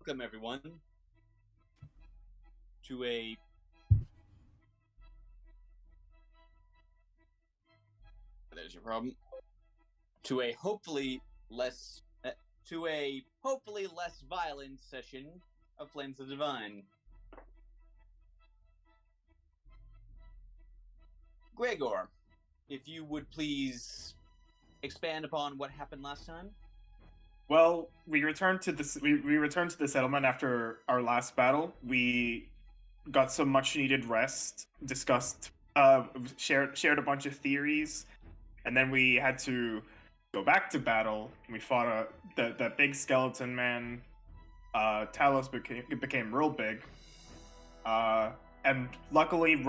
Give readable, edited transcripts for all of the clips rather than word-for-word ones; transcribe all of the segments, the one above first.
Welcome everyone to a there's your problem to a hopefully less violent session of Flames of the Divine. Gregor, if you would please expand upon what happened last time. Well, we returned to the we returned to the settlement after our last battle. We got some much needed rest, discussed, shared a bunch of theories, and then we had to go back to battle. We fought that big skeleton man. Talos became real big, and luckily,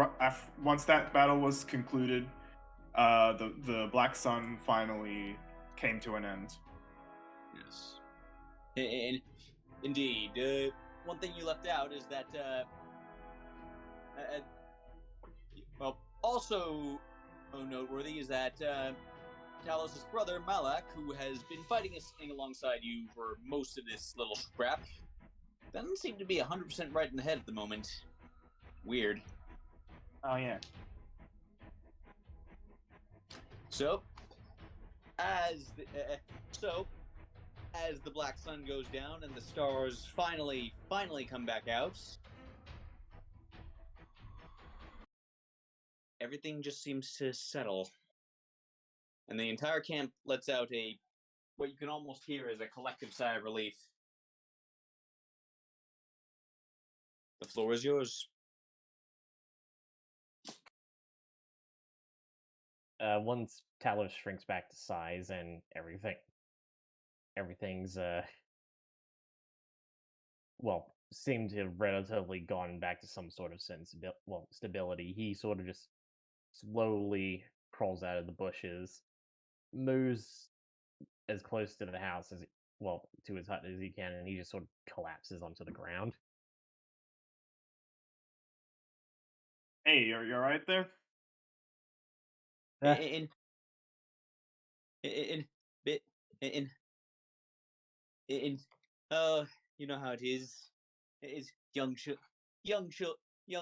once that battle was concluded, the Black Sun finally came to an end. Yes. And indeed. One thing you left out is that, also noteworthy is that Talos' brother, Malak, who has been fighting alongside you for most of this little scrap, doesn't seem to be 100% right in the head at the moment. Weird. Oh, yeah. So, as the Black Sun goes down and the stars finally come back out, everything just seems to settle. And the entire camp lets out what you can almost hear as a collective sigh of relief. The floor is yours. Once Talos shrinks back to size and everything's seemed to have relatively gone back to some sort of stability. He sort of just slowly crawls out of the bushes, moves as close to the house to his hut as he can, and he just sort of collapses onto the ground. Hey, you're right there? You know how it is. It's young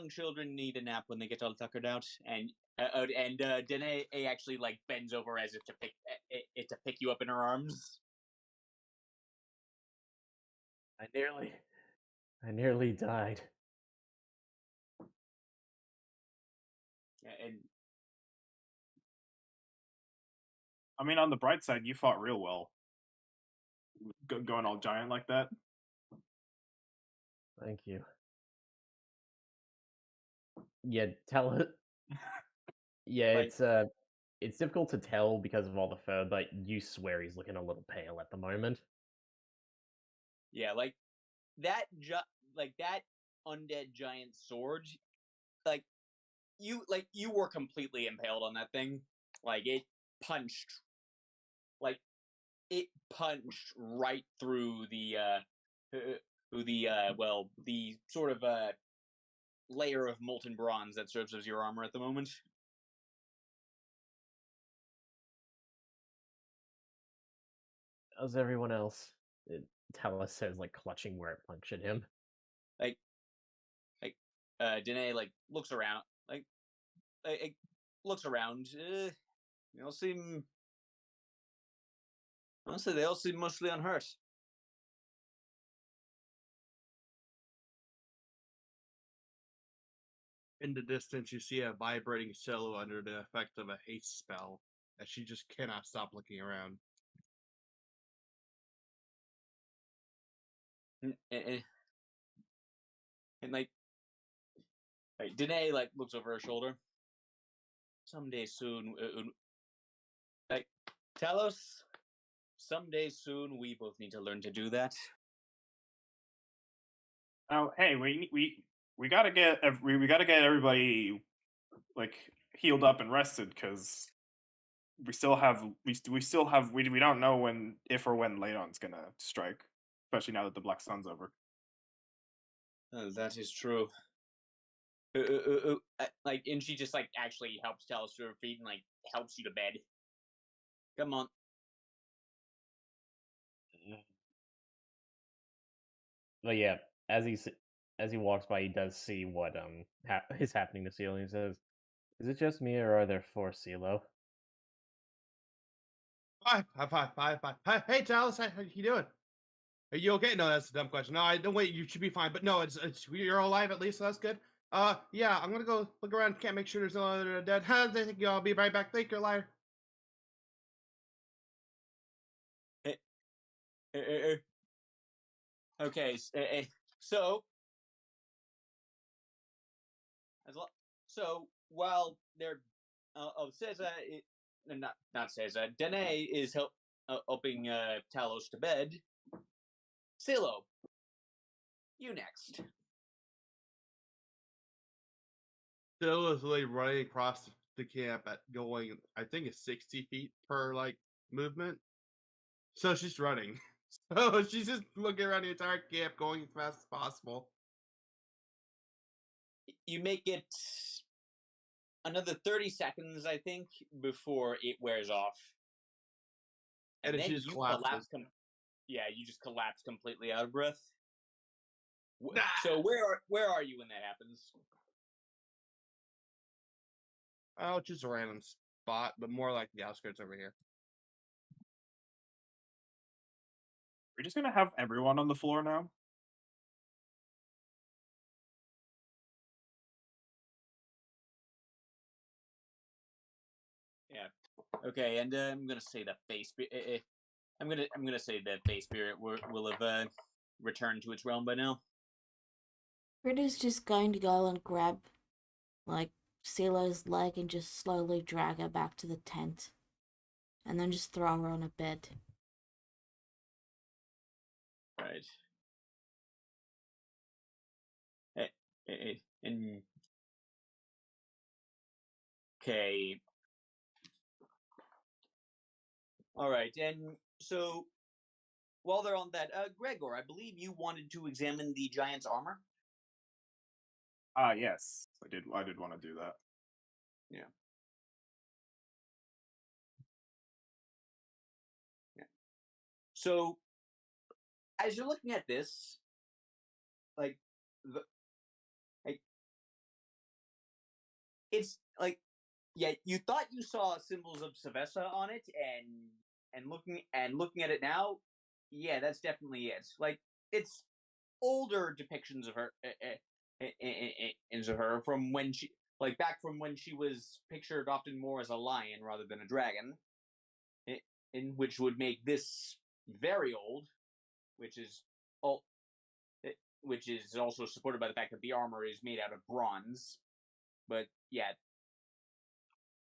children need a nap when they get all tuckered out, and Danae actually bends over as if to pick you up in her arms. I nearly died. And I mean, on the bright side, you fought real well. Going all giant like that. Thank you. Yeah, tell it. Yeah, it's difficult to tell because of all the fur, but you swear he's looking a little pale at the moment. Yeah, that undead giant sword, you were completely impaled on that thing. It punched right through the sort of layer of molten bronze that serves as your armor at the moment. How's everyone else? Talos says, clutching where it punctured him. Danae looks around, looks around. They all seem, honestly, mostly unhurt. In the distance, you see a vibrating cello under the effect of a haste spell, that she just cannot stop looking around. And Danae looks over her shoulder. Someday soon, Talos. Someday soon, we both need to learn to do that. Oh, hey, we gotta get everybody healed up and rested, because we don't know if or when Ladon's gonna strike, especially now that the Black Sun's over. That is true. And she just actually helps Talos to her feet and helps you to bed. Come on. But yeah, as he walks by, he does see what is happening to Silo. He says, "Is it just me, or are there four Silo?" Hi, hi, hi, hi, hi. Hi, hey, Dallas, how you doing? Are you okay? No, that's a dumb question. No, I don't wait. You should be fine. But no, it's you're alive at least, so that's good. Yeah, I'm gonna go look around. Can't make sure there's no other dead. Thank you. I'll be right back. Thank you, liar. Eh, eh, eh, Okay, so as lo- so while they're Cesar, not Cesar, Danae is helping Talos to bed. Silo, you next. Still is really running across the camp at going, I think it's 60 feet per like movement. So she's running. So she's just looking around the entire camp, going as fast as possible. You make it another 30 seconds, I think, before it wears off. And then then she just you collapses. you just collapse completely out of breath. Ah! So where are you when that happens? Oh, just a random spot, but more like the outskirts over here. We're just gonna have everyone on the floor now. Yeah. Okay, and I'm gonna say that I'm gonna say that Bay Spirit will have returned to its realm by now. Ritter's just going to go and grab, like, Silo's leg and just slowly drag her back to the tent. And then just throw her on a bed. Right. And okay. All right, and so while they're on that, Gregor, I believe you wanted to examine the giant's armor. Yes, I did want to do that. Yeah. So, as you're looking at this, like, like it's like, yeah, you thought you saw symbols of Savessa on it, and looking at it now, yeah, that's definitely it. Like, it's older depictions of her, of her from when she, like, back from when she was pictured often more as a lion rather than a dragon, in which would make this very old, which is all, which is also supported by the fact that the armor is made out of bronze. But yeah,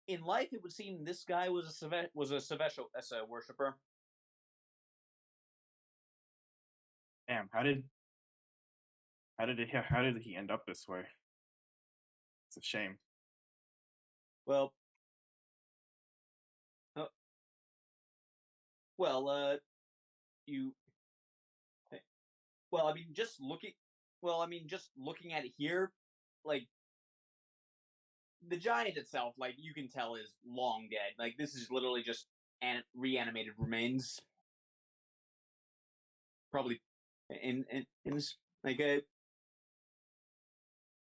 in life, it would seem this guy was a Savessa worshiper. Damn, how did he end up this way? It's a shame. Well, well, you. Well, I mean, just looking. Well, I mean, just looking at it here, like the giant itself, like you can tell, is long dead. Like this is literally just reanimated remains. Probably, in this, like a.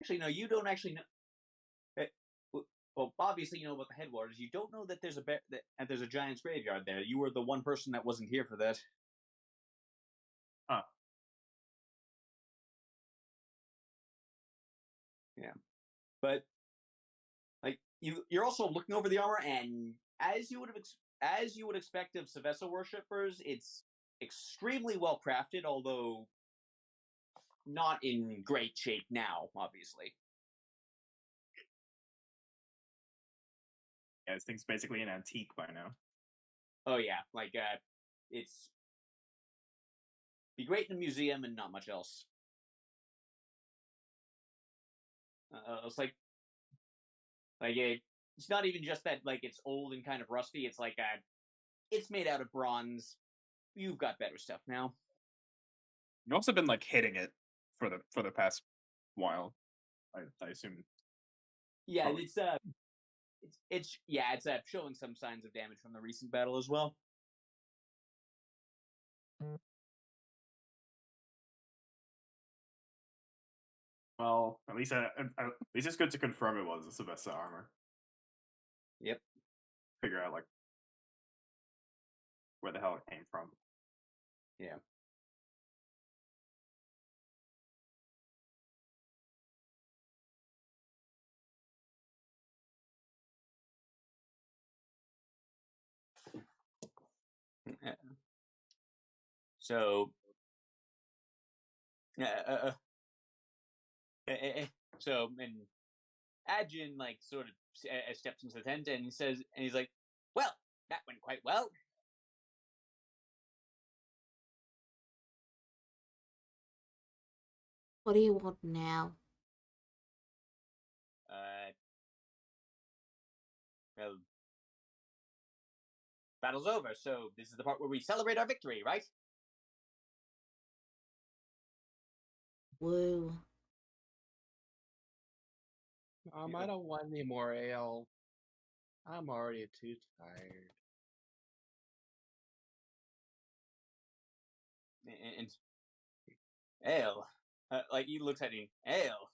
Actually, no, you don't actually know. Well, obviously you know about the headwaters. You don't know that there's a giant's graveyard there. You were the one person that wasn't here for that. Huh. Yeah, but like you're also looking over the armor, and as you would expect of Savessa worshippers, it's extremely well crafted, although not in great shape now, obviously. Yeah, this thing's basically an antique by now. Oh yeah, like it's be great in a museum and not much else. It's like it's not even just that like it's old and kind of rusty. It's like it's made out of bronze. You've got better stuff now. You've also been like hitting it for the past while. I assume. Yeah, Probably. it's showing some signs of damage from the recent battle as well. Well, at least it's good to confirm it was the best armor. Yep. Figure out like where the hell it came from. Yeah. So, so, and Adjin like sort of steps into the tent and he says, and he's like, "Well, that went quite well." What do you want now? Well, battle's over, so this is the part where we celebrate our victory, right? Woo. I don't want any more ale. I'm already too tired. And ale, like he looks at him, ale,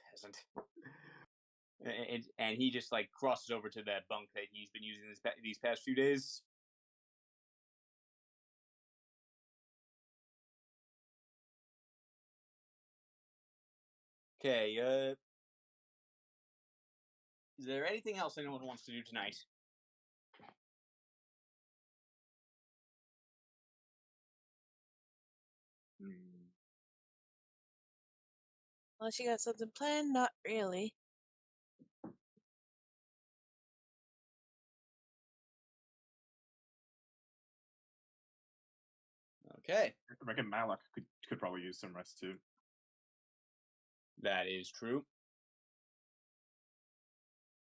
peasant. And he just like crosses over to that bunk that he's been using these past few days. Okay, is there anything else anyone wants to do tonight? Unless you got something planned, not really. Okay, I reckon Malak could probably use some rest too. that is true.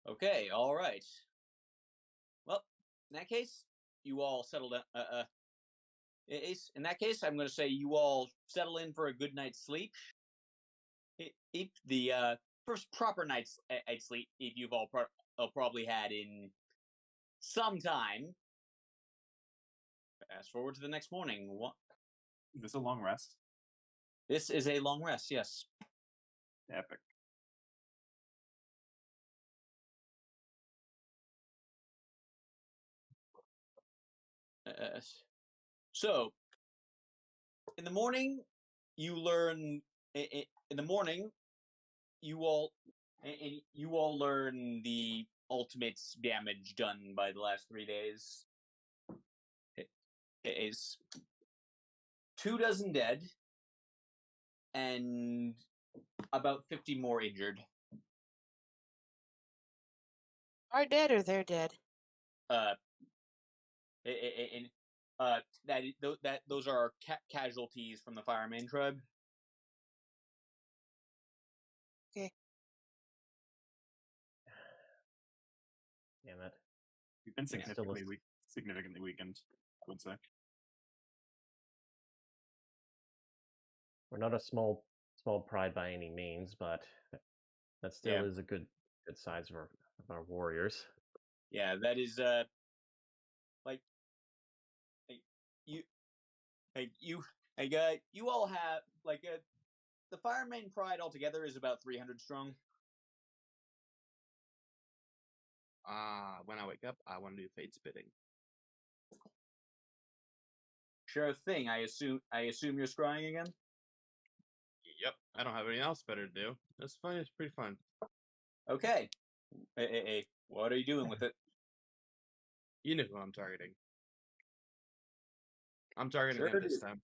Okay, all right. Well, in that case, you all settle down. In that case, I'm going to say you all settle in for a good night's sleep. The first proper night's sleep you've all probably had in some time. Fast forward to the next morning. What? Is this a long rest? This is a long rest, yes. Epic. So, in the morning, you learn. In the morning, you all learn the ultimate damage done by the last 3 days. It is 2 dozen dead and about 50 more injured. Are dead or they're dead? Those are casualties from the Fireman tribe. Okay. Damn it. We've been Yeah. significantly weakened, I would say. We're not a small pride by any means, but that still is a good size of our warriors. Yeah, that is you all have the Fireman Pride altogether is about 300 strong. When I wake up, I want to do fate spitting. Sure thing. I assume you're scrying again. Yep, I don't have anything else better to do. It's fun. It's pretty fun. Okay. Hey, what are you doing with it? You know who I'm targeting. I'm targeting Sure him this do. time.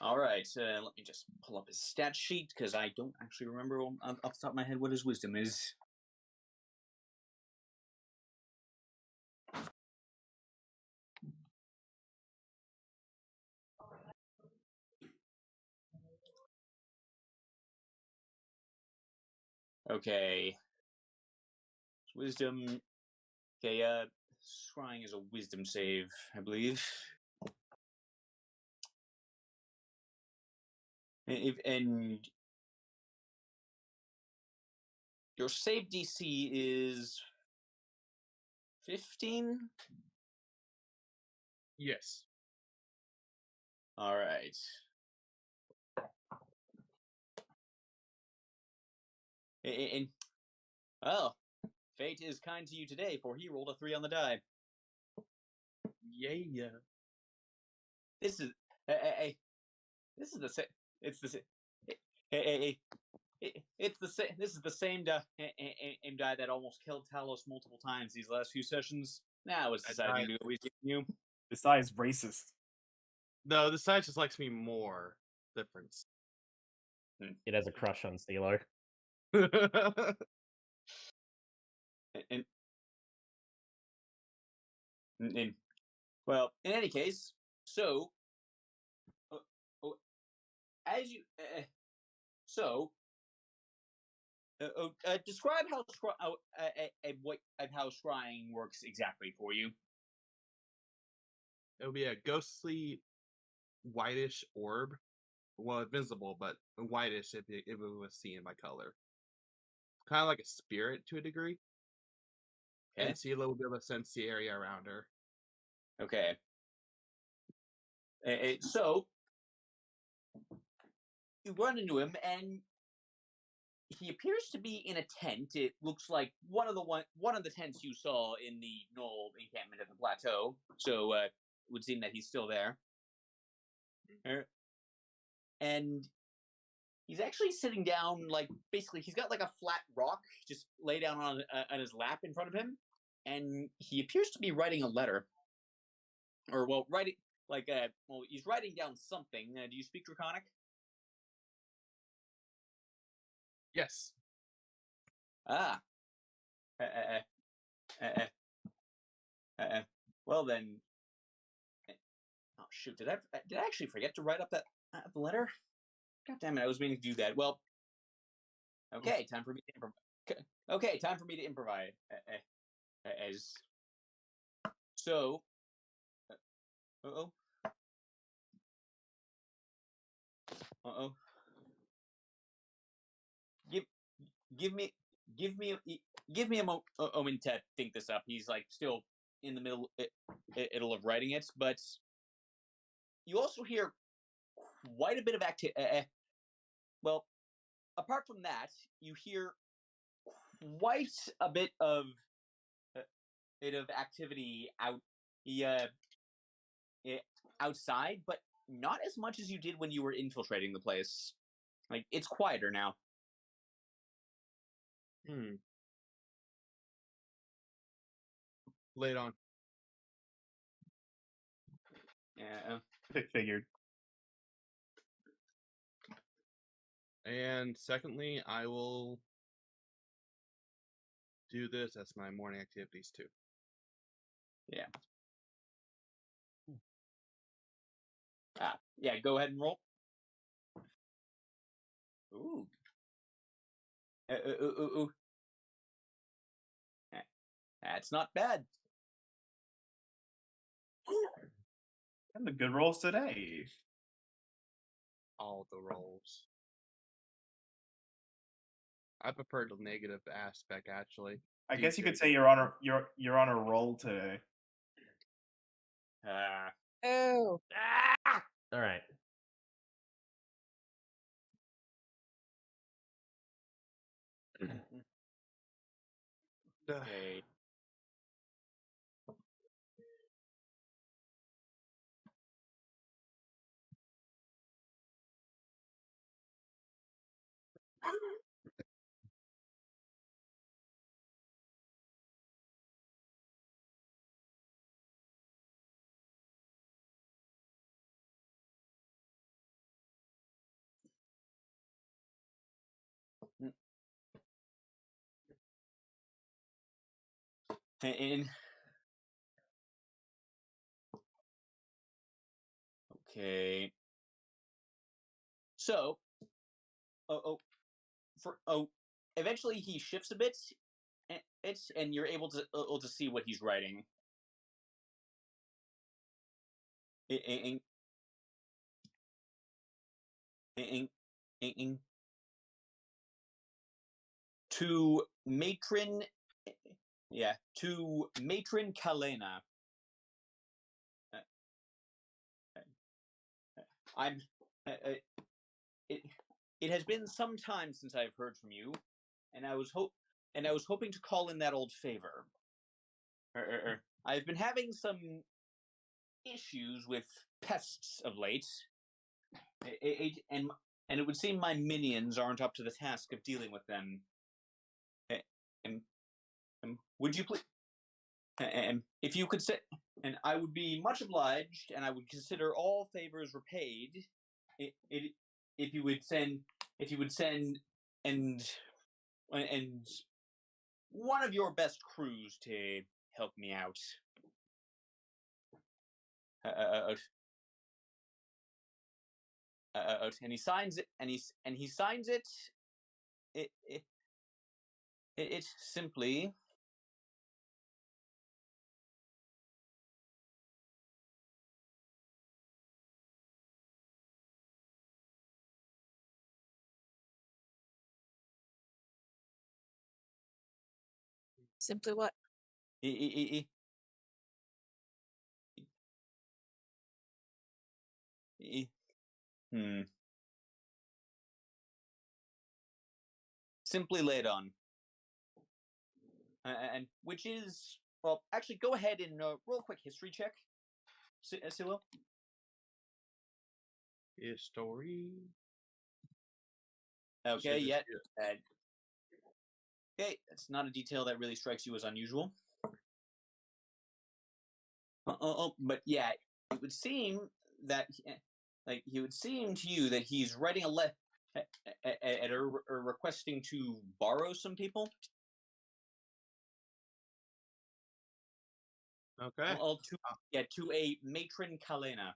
All right. Let me just pull up his stat sheet because I don't actually remember off the top of my head what his wisdom is. Okay. Wisdom. Okay, scrying is a wisdom save, I believe. And your save DC is 15? Yes. All right. And well, fate is kind to you today, for he rolled a 3 on the die. Yeah. This is this is the same. It's the it's the same. This is the same die that almost killed Talos multiple times these last few sessions. Now it's deciding to always give you. This guy is racist. No, the side just likes me more. Difference. It has a crush on Steeler. And, and well, in any case, so as you so describe how how scrying works exactly for you. It would be a ghostly, whitish orb. Well, invisible, but whitish if it was seen by color. Kind of like a spirit to a degree. Okay. And see a little bit of a sense the area around her. Okay. So you run into him, and he appears to be in a tent. It looks like one of the tents you saw in the Knoll encampment at the plateau. So it would seem that he's still there. And he's actually sitting down, like basically he's got like a flat rock just lay down on his lap in front of him, and he appears to be writing a letter, or well, writing like he's writing down something. Do you speak Draconic? Yes. Ah. Well then. Oh shoot! Did I actually forget to write up that the letter? God damn it! I was meaning to do that. Well. Okay, time for me to improvise. Okay, time for me to improvise. As so. Uh-oh. Uh-oh. Give me a moment to think this up. He's like still in the middle of writing it, but you also hear quite a bit of activity. Well, apart from that, you hear quite a bit of activity outside, but not as much as you did when you were infiltrating the place. Like it's quieter now. Lay it on. Yeah. Figured. And secondly, I will do this as my morning activities too. Yeah. Yeah, go ahead and roll. Ooh. Ooh. That's not bad. And the good rolls today. All the rolls. I prefer the negative aspect actually. I guess you could D6. say you're on a roll today. Oh, All right. Okay. And okay. So, eventually he shifts a bit, and you're able to see what he's writing. In, to matron, to matron Kalena. I'm. It has been some time since I've heard from you. and I was hoping to call in that old favor. I've been having some issues with pests of late, and it would seem my minions aren't up to the task of dealing with them. And would you please, and if you could say, and I would be much obliged, and I would consider all favors repaid, if you would send, and one of your best crews to help me out. And he signs it, and he signs it. It's simply. Simply what? Simply laid on. And which is, well, actually, go ahead and roll a quick history check, Silo. History. Okay, Shit, yet. shit. Okay, it's not a detail that really strikes you as unusual. But yeah, it would seem that, it would seem to you that he's writing a letter, or requesting to borrow some people. Okay. To a matron Kalena.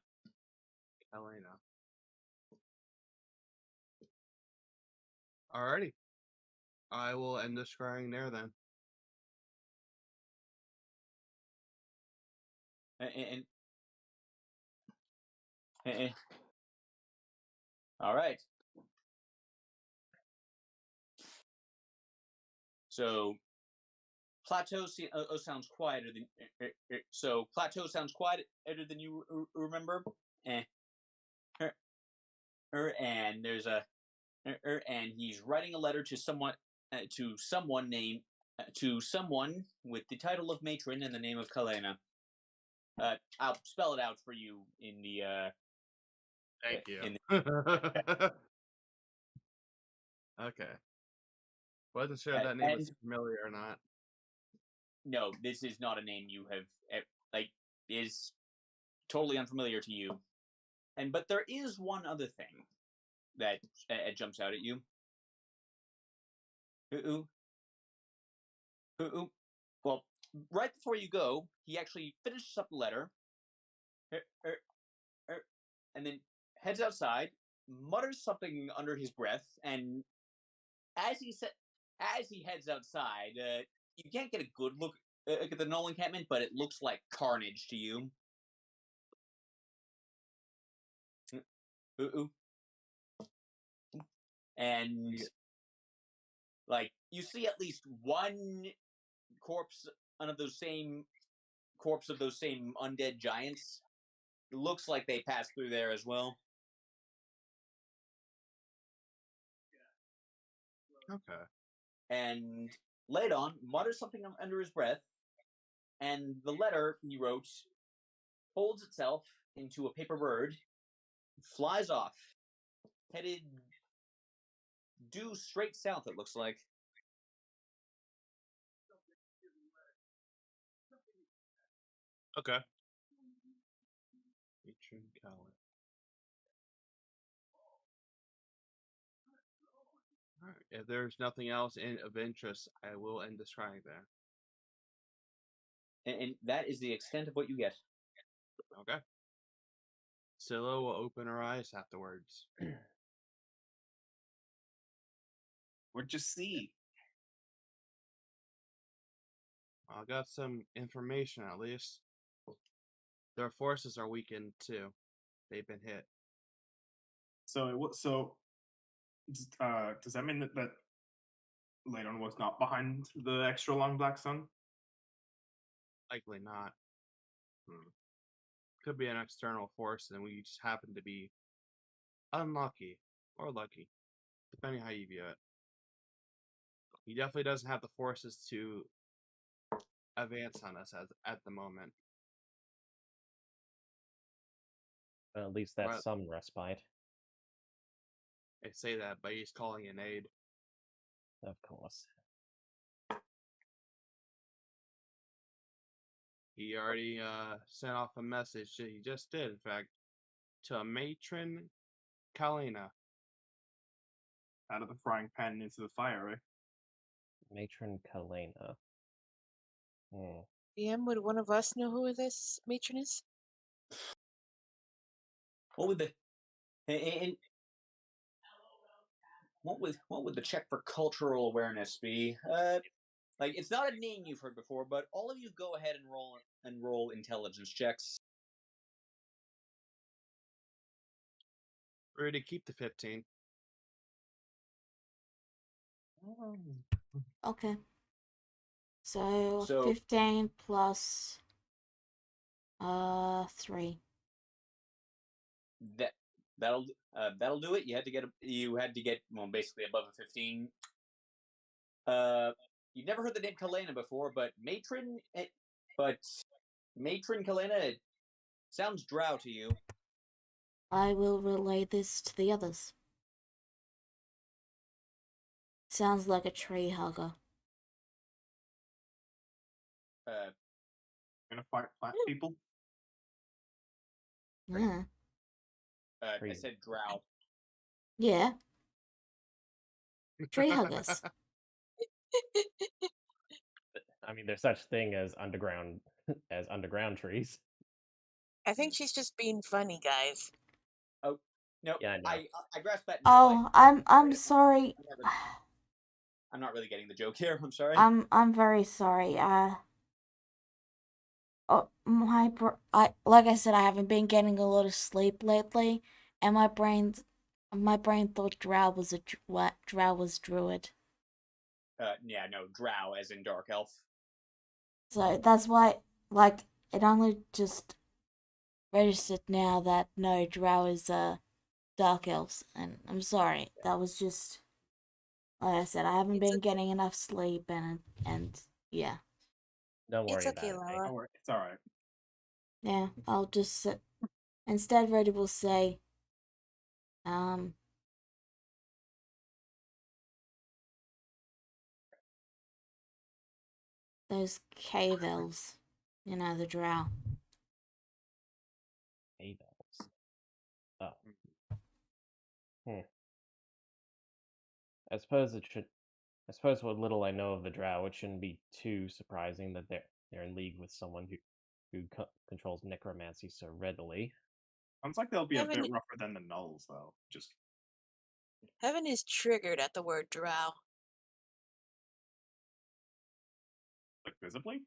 Elena. Alrighty. I will end the scrying there then. All right. So Plateau sounds quieter than Plateau sounds quieter than you remember. And there's a and he's writing a letter to someone named to someone with the title of matron and the name of Kalena. I'll spell it out for you in the. Thank you. Okay. Wasn't sure if that name was familiar or not. No, this is not a name you have is totally unfamiliar to you. But there is one other thing that jumps out at you. Well, right before you go, he actually finishes up the letter, and then heads outside, mutters something under his breath, and as he heads outside, you can't get a good look at the Nolan encampment, but it looks like carnage to you. And you see at least one corpse of those same undead giants. It looks like they passed through there as well. Okay. And Ladon mutters something under his breath, and the letter he wrote folds itself into a paper bird, flies off, headed due straight south, it looks like. Okay. Matron Kalena. Alright. If there's nothing else of interest, I will end the scrying there. And that is the extent of what you get. Okay. Scylla will open her eyes afterwards. What'd you see? I got some information at least. Their forces are weakened too. They've been hit. Does that mean that Ladon was not behind the extra long black sun? Likely not. Could be an external force, and we just happen to be unlucky or lucky, depending how you view it. he definitely doesn't have the forces to advance on us at the moment. Well, at least that's Right. some respite. I say that, but he's calling in aid. Of course. He already sent off a message. He just did, in fact, to Matron Kalina. Out of the frying pan into the fire, right? Matron Kalena. DM, would one of us know who this matron is? What would the and what would the check for cultural awareness be? Like it's not a name you've heard before, but all of you go ahead and roll intelligence checks. Ready to keep the 15. Okay. So So 15 plus 3. That'll do it. You had to get well basically above a 15. You've never heard the name Kalena before, but Matron Kalena sounds drow to you. I will relay this to the others. Sounds like a tree hugger. Gonna fight plant people? Yeah. I Tree. said drow. Yeah. Tree huggers. I mean, there's such thing as underground trees. I think she's just being funny, guys. Oh no, Yeah, I know. I grasp that now. Oh, I'm sorry. I'm not really getting the joke here. I'm sorry. I'm very sorry. Oh, like I said, I haven't been getting a lot of sleep lately, and my brain thought drow was druid. Yeah, no, drow as in dark elf. So that's why, like, it only just registered now that no, drow is dark elves, and I'm sorry. That was just, like I said, I haven't It's been getting enough sleep, and yeah. Don't worry It's okay, about it, mate. Lara. Don't worry, it's alright. Yeah, I'll just instead Reddy will say, those cave elves, you know, the drow. Cave elves. Oh. I suppose what little I know of the drow, it shouldn't be too surprising that they're in league with someone who controls necromancy so readily. Sounds like they'll be a Haven't bit you- rougher than the nulls, though. Just Heaven is triggered at the word drow. like visibly.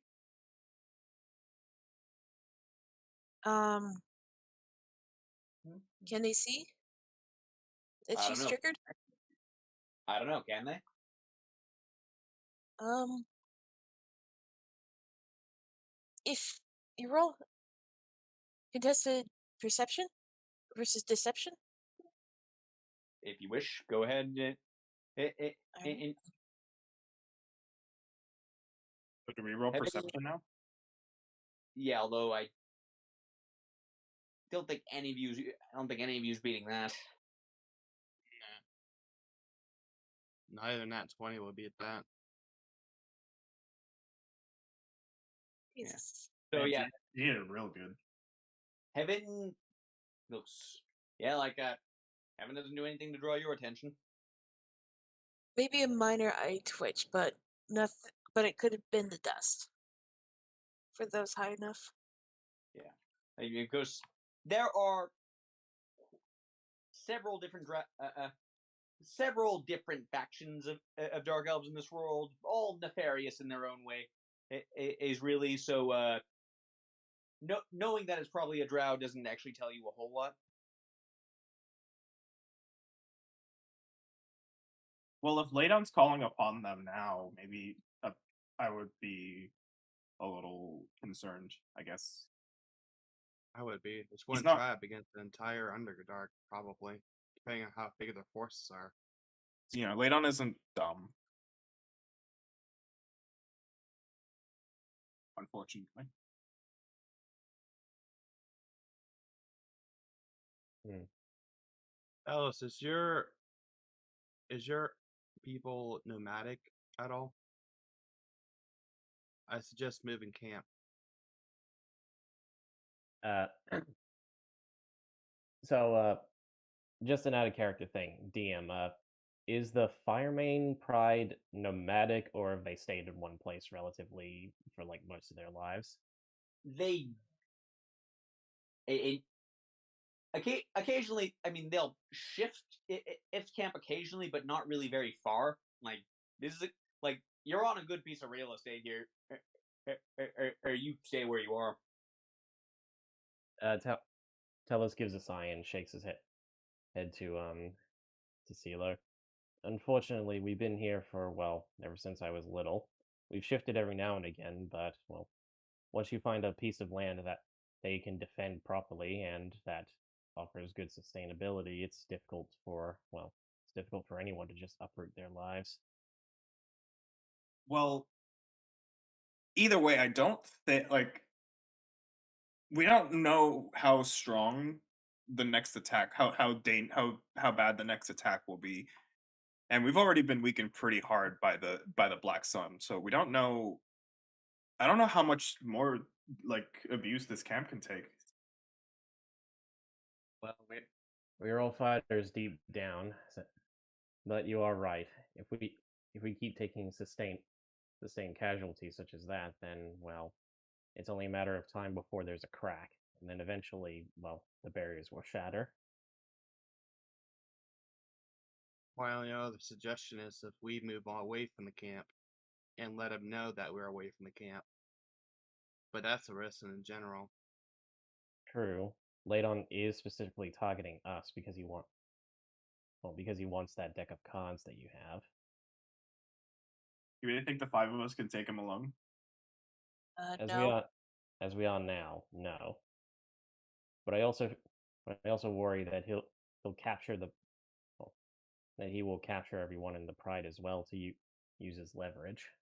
Um, can they see that I don't she's know. triggered? I don't know. Can they? If you roll contested perception versus deception. If you wish, go ahead. Alright. So do we roll Have you- perception now? Yeah, although I don't think any of you's beating that. Neither Nat 20 will be at that. Jesus. So Man, yeah, you hit it real good. Heaven looks like Heaven doesn't do anything to draw your attention. Maybe a minor eye twitch, but nothing. But it could have been the dust. For those high enough. Yeah, because there are several different factions of dark elves in this world, all nefarious in their own way. It is really so. Knowing that it's probably a drow doesn't actually tell you a whole lot. Well, if Ladon's calling upon them now, maybe I would be a little concerned, I guess. I would be. It's one not- tribe against the entire Underdark, probably, depending on how big their forces are. You know, Ladon isn't dumb. unfortunately. Alice, is your people nomadic at all? I suggest moving camp. Uh, so, just an out of character thing, DM. Is the Firemain Pride nomadic, or have they stayed in one place relatively for like most of their lives? They occasionally, I mean, they'll shift if camp occasionally, but not really very far. Like this is like you're on a good piece of real estate here, or you stay where you are. Telos gives a sigh and shakes his head to CeeLo. Unfortunately, we've been here for, well, ever since I was little. We've shifted every now and again, but, well, once you find a piece of land that they can defend properly and that offers good sustainability, it's difficult for anyone to just uproot their lives. Well, either way, I don't think we don't know how strong the next attack, how bad the next attack will be, and we've already been weakened pretty hard by the Black Sun, so we don't know. I don't know how much more abuse this camp can take. Well, we're all fighters deep down, but you are right. If we keep taking sustained casualties such as that, then, well, it's only a matter of time before there's a crack, and then eventually, well, the barriers will shatter. Well, the suggestion is if we move away from the camp and let them know that we're away from the camp. But that's a risk in general. True. Ladon is specifically targeting us because he wants that deck of cards that you have. You really think the 5 of us can take him alone? No. As we are now, no. But I also worry that he'll capture that he will capture everyone in the Pride as well to use his leverage.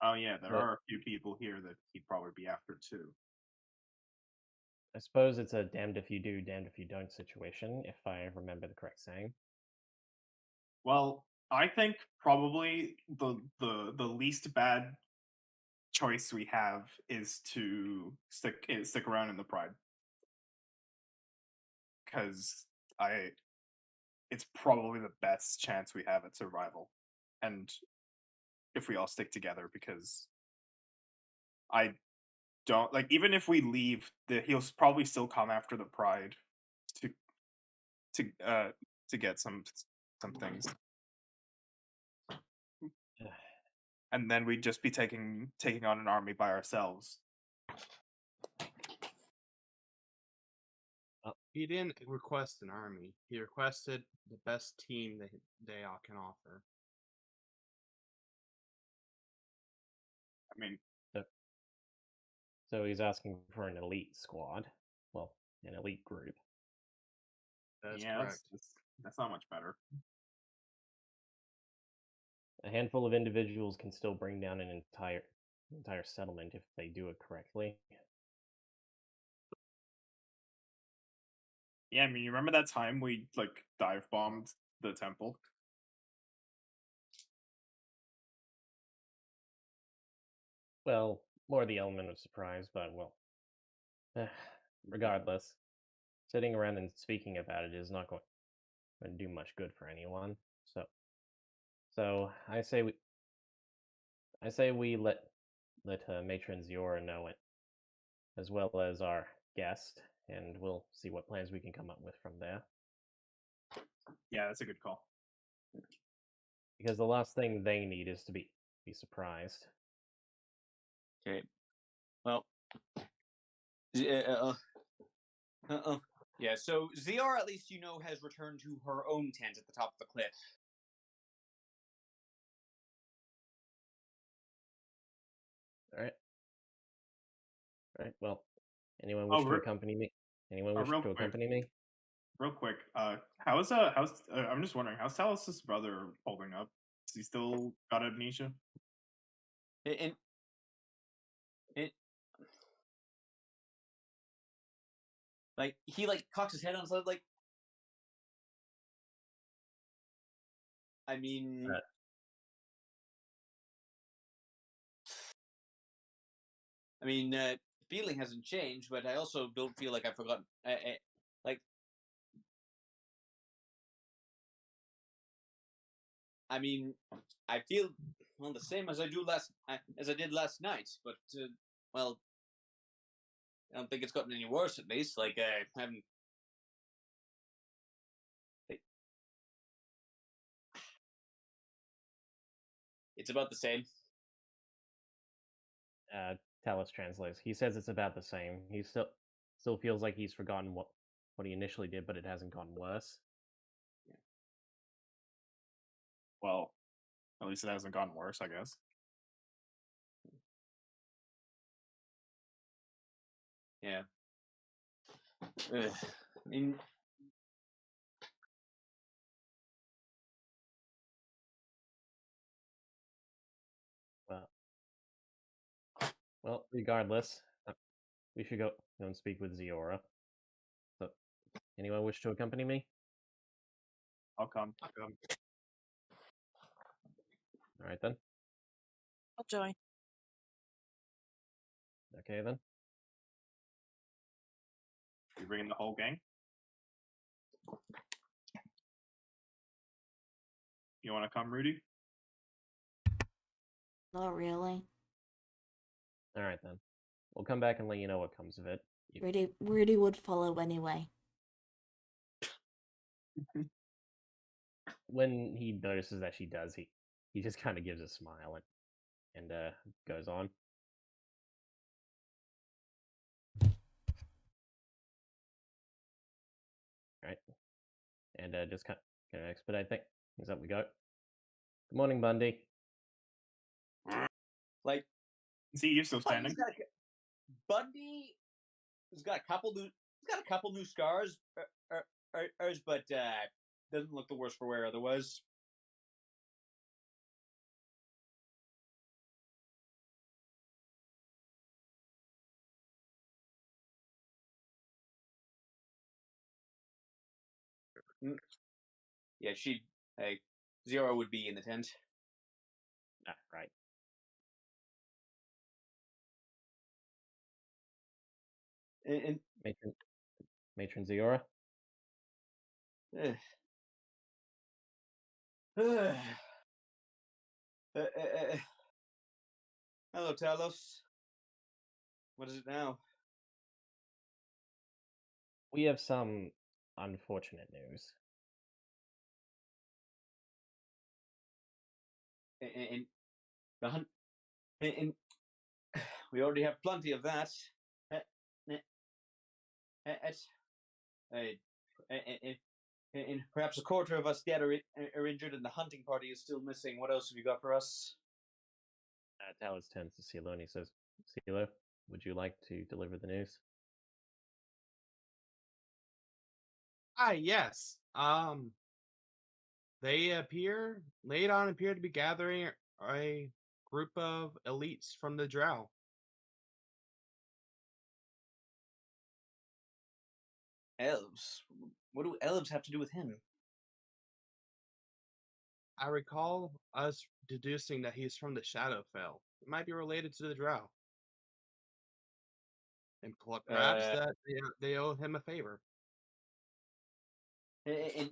Oh yeah, there are a few people here that he'd probably be after too. I suppose it's a damned if you do, damned if you don't situation, if I remember the correct saying. Well, I think probably the least bad choice we have is to stick around in the Pride, because it's probably the best chance we have at survival, and if we all stick together, because I don't even if we leave, he'll probably still come after the Pride to get some things, and then we'd just be taking on an army by ourselves. He didn't request an army. He requested the best team they all can offer. I mean, so he's asking for an elite squad. Well, an elite group. That's yeah, correct. that's not much better. A handful of individuals can still bring down an entire settlement if they do it correctly. Yeah, I mean, you remember that time we dive bombed the temple? Well, more the element of surprise, but well, regardless, sitting around and speaking about it is not going to do much good for anyone. So I say we let Matron Ziora know it, as well as our guest, and we'll see what plans we can come up with from there. Yeah, that's a good call. Because the last thing they need is to be surprised. Okay. Well. Yeah. So ZR, at least has returned to her own tent at the top of the cliff. All right. Well, anyone wish to accompany me? Anyone wish to accompany me? Real quick, how's I'm just wondering, how's Talos' brother holding up? Is he still got amnesia? Like he cocks his head on his side, like. I mean, feeling hasn't changed, but I also don't feel like I've forgotten. Like, I mean, I feel the same as I did last night, but well, I don't think it's gotten any worse. At least, like, I haven't. It's about the same. Talos translates. He says it's about the same. He still feels like he's forgotten what he initially did, but it hasn't gotten worse. Well, at least it hasn't gotten worse, I guess. Yeah. I mean, well, regardless, we should go and speak with Ziora. So, anyone wish to accompany me? I'll come. All right then. I'll join. Okay then. You bringing the whole gang? You want to come, Rudy? Not really. All right then. We'll come back and let you know what comes of it. Rudy would follow anyway. When he notices that she does, he just kind of gives a smile and goes on. Right, and just kind of expedite things up we go. Good morning, Bundy. like, See, you're still standing. Bundy has got a couple new scars, but doesn't look the worse for wear otherwise. Yeah, Zero would be in the tent. Ah, right. And Matron Ziora. Hello, Talos. What is it now? We have some unfortunate news. And the hunt. And we already have plenty of that. And perhaps a quarter of us dead are injured, and the hunting party is still missing. What else have you got for us? Talos turns to Silo and he says, Silo, would you like to deliver the news? Yes. They appear to be gathering a group of elites from the Drow. Elves? What do elves have to do with him? I recall us deducing that he's from the Shadowfell. It might be related to the Drow. And perhaps that they owe him a favor. And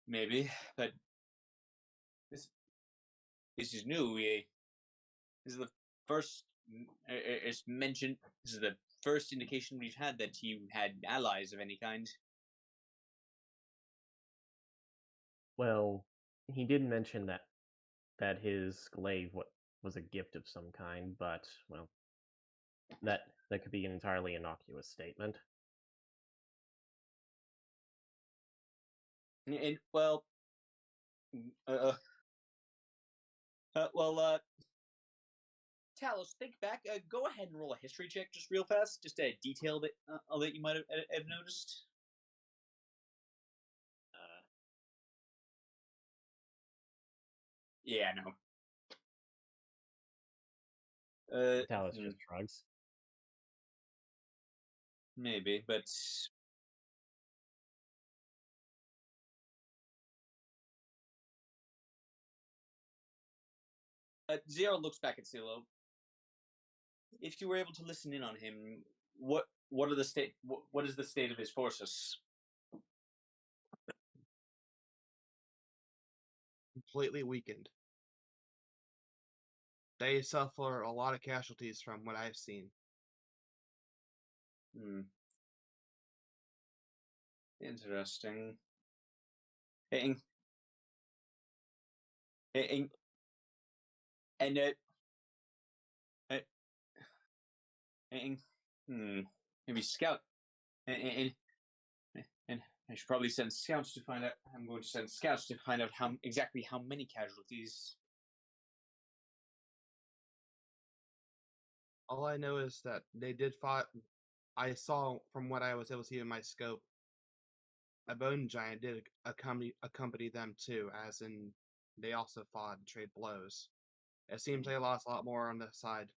maybe, but this is new. This is the first. It's mentioned. This is the first indication we've had that he had allies of any kind. Well, he did mention that his glaive was a gift of some kind, but well, that could be an entirely innocuous statement. And well, well, Talos, think back. Go ahead and roll a history check just real fast. Just a detail that you might have noticed. Yeah, no. Talos just shrugs. Maybe, but Zero looks back at Silo. If you were able to listen in on him, what are the state? What is the state of his forces? Completely weakened. They suffer a lot of casualties from what I've seen. Interesting. And maybe scout and I should probably send scouts to find out. I'm going to send scouts to find out exactly how many casualties. All I know is that they did fight. I saw from what I was able to see in my scope, a bone giant did accompany them too, as in they also fought and trade blows. It seems they lost a lot more on this side.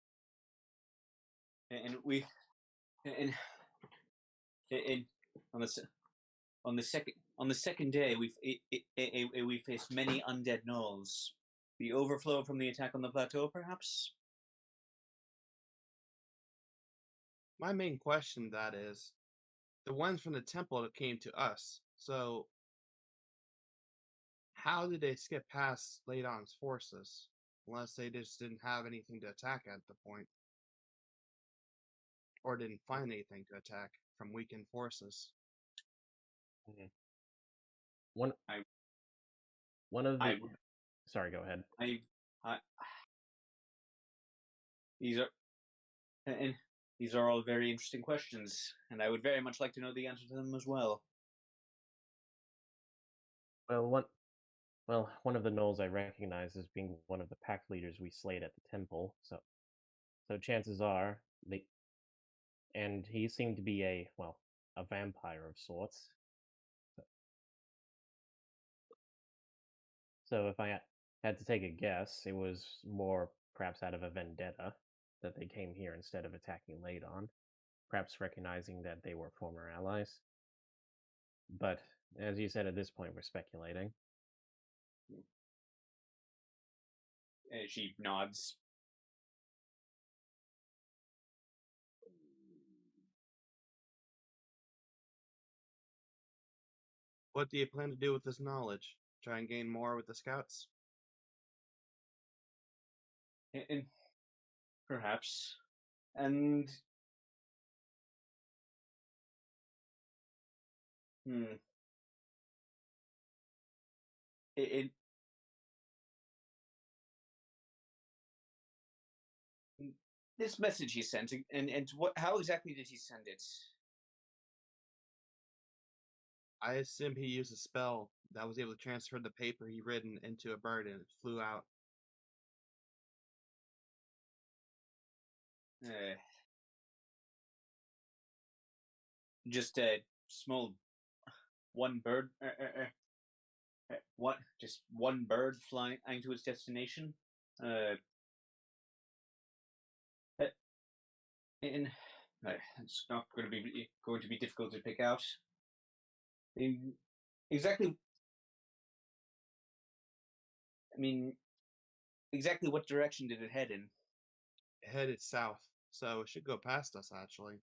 And we and on the second day we faced many undead gnolls. The overflow from the attack on the plateau, perhaps. My main question that is, the ones from the temple that came to us. So, how did they skip past Ladon's forces? Unless they just didn't have anything to attack at the point, or didn't find anything to attack from weakened forces. One of the. Sorry, go ahead. These are all very interesting questions, and I would very much like to know the answer to them as well. Well, one of the gnolls I recognize as being one of the pack leaders we slayed at the temple. So chances are and he seemed to be a vampire of sorts. So if I had to take a guess, it was more perhaps out of a vendetta that they came here instead of attacking Ladon, perhaps recognizing that they were former allies. But as you said, at this point, we're speculating. She nods. What do you plan to do with this knowledge? Try and gain more with the scouts? And perhaps. And this message he sent, and how exactly did he send it? I assume he used a spell that was able to transfer the paper he written into a bird and it flew out. Just a small one bird. What? Just one bird flying to its destination. And it's not going to be difficult to pick out. Exactly. I mean, exactly what direction did it head in? It headed south, so it should go past us, actually.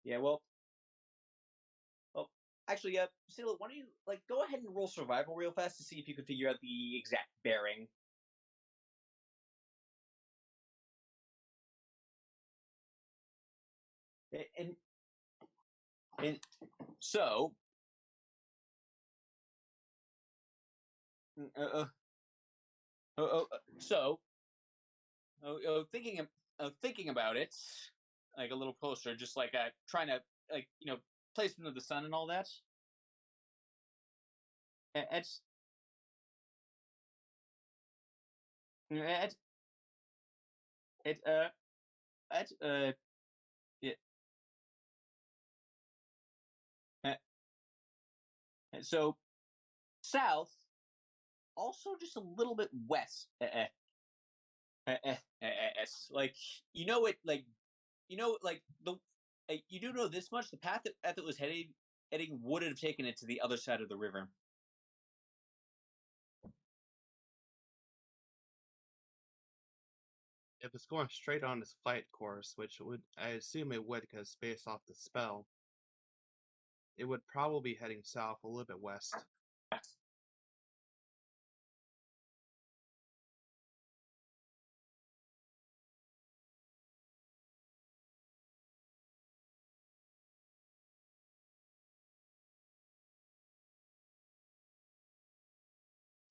Yeah, well, actually, Silo, why don't you go ahead and roll survival real fast to see if you can figure out the exact bearing. And so, thinking about it, like a little closer, just trying to placement of the sun and all that. It's it it, uh, so south, also just a little bit west. Like like the you do know this much: the path that it was heading would have taken it to the other side of the river. If it's going straight on its flight course, which I assume it would because based off the spell, it would probably be heading south a little bit west.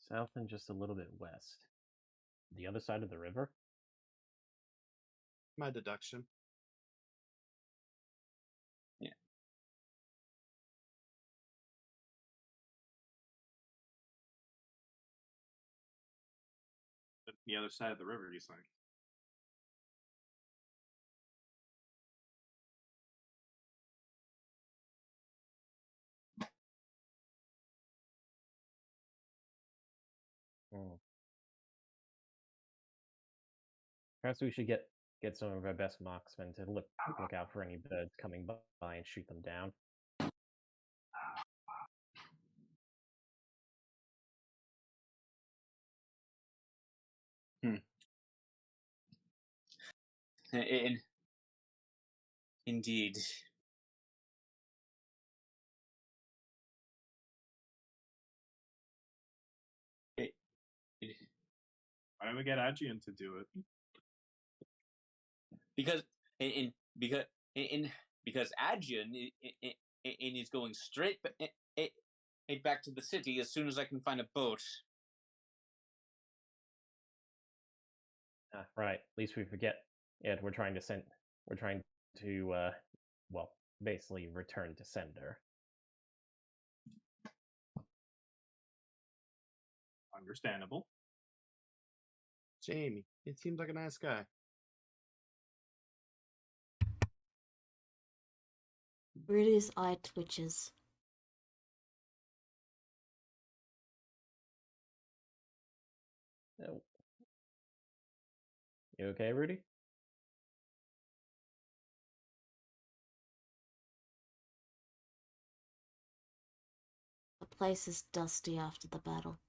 South and just a little bit west. The other side of the river? My deduction. Yeah. The other side of the river, you think? Hmm. Perhaps we should get some of our best marksmen to look out for any birds coming by and shoot them down. Indeed. Why don't we get Adrian to do it? Because because Adjian is going straight back to the city as soon as I can find a boat. Right. At least we forget. Yeah, we're trying to well, basically return to sender. Understandable. Jamie, he seems like a nice guy. Rudy's eye twitches. Oh. You okay, Rudy? The place is dusty after the battle.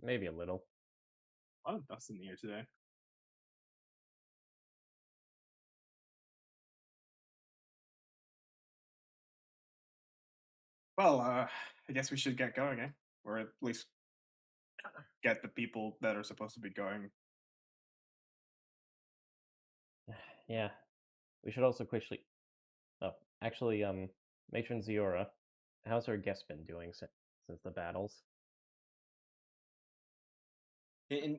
Maybe a little. A lot of dust in the air today. Well, I guess we should get going, eh? Or at least get the people that are supposed to be going. Yeah. We should also quickly... Oh, actually, Matron Ziora, how's her guest been doing since the battles? In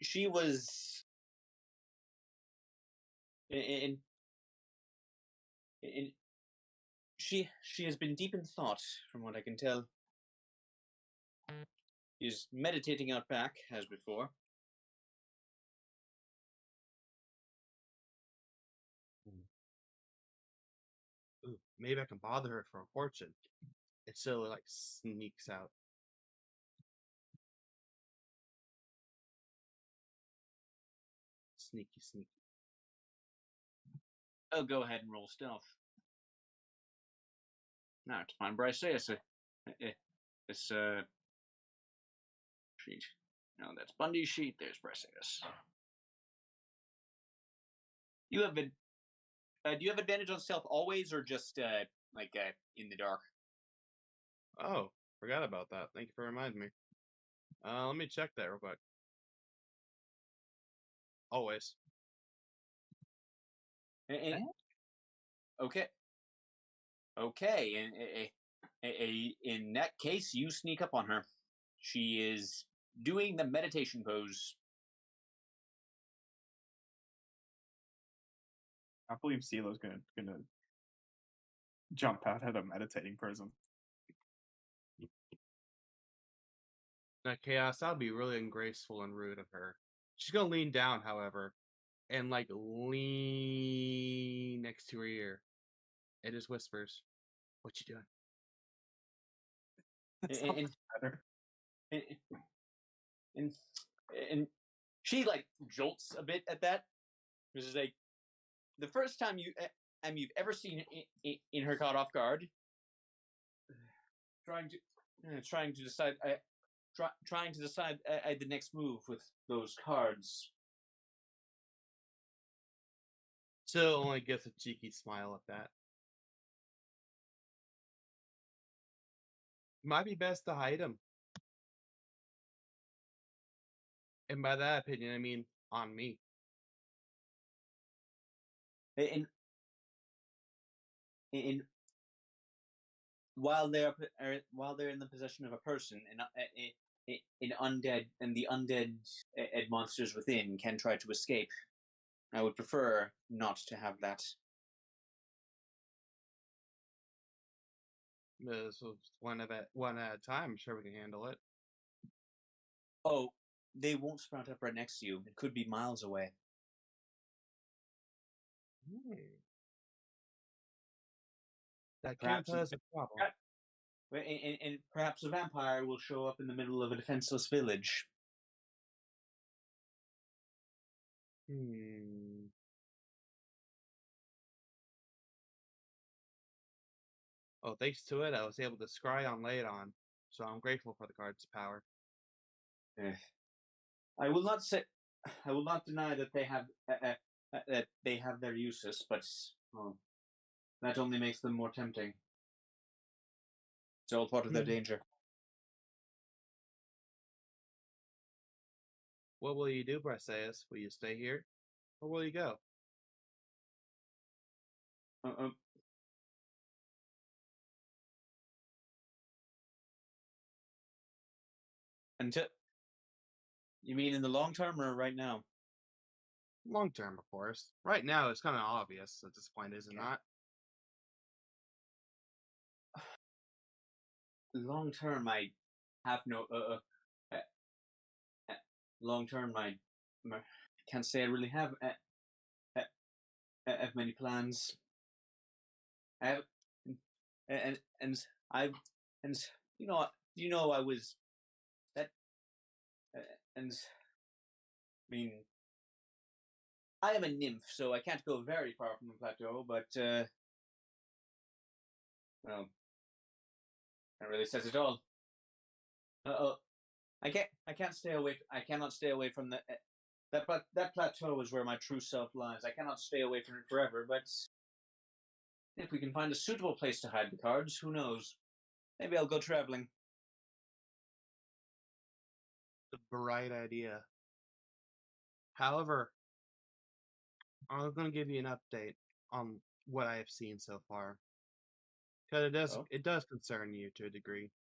she was in she has been deep in thought, from what I can tell. She's meditating out back as before. Ooh, maybe I can bother her for a fortune. It still like sneaks out. Sneaky, sneaky. Oh, go ahead and roll stealth. Now to find Bryce this sheet. No, that's Bundy's sheet. There's Bryceus. You have been. Do you have advantage on stealth always, or just in the dark? Oh, forgot about that. Thank you for reminding me. Let me check that real quick. Always. Okay. Okay. In that case, you sneak up on her. She is doing the meditation pose. I believe Silo's gonna jump out at a meditating prism. Now, Chaos, that would be really ungraceful and rude of her. She's gonna lean down, however, and like lean next to her ear. It just whispers, "What you doing?" That's And, not and, better. and, and she like jolts a bit at that. This is like the first time you've ever seen in her caught off guard, trying to decide trying to decide the next move with those cards. Still only gets a cheeky smile at that. Might be best to hide him. And by that opinion, I mean on me. And while they're in the possession of a person, an undead and the undead monsters within can try to escape. I would prefer not to have that. So one at a time. I'm sure we can handle it. Oh, they won't sprout up right next to you. It could be miles away. That Perhaps can't pose a problem. And perhaps a vampire will show up in the middle of a defenseless village. Oh, thanks to it, I was able to scry on Laidon, so I'm grateful for the card's power. I will not deny that they have their uses, but that only makes them more tempting. It's all part of their danger. What will you do, Briseis? Will you stay here, or will you go? Until you mean in the long term or right now? Long term, of course. Right now, it's kind of obvious at this point, is it not? Long term, I have no. Long term, I can't say I really have many plans. I have, and I and I was that and I mean I am a nymph, so I can't go very far from the plateau, but well, that really says it all. I can't stay away. I cannot stay away from that plateau is where my true self lies. I cannot stay away from it forever, but if we can find a suitable place to hide the cards, who knows? Maybe I'll go traveling. The bright idea. However, I'm going to give you an update on what I have seen so far, because it does concern you to a degree.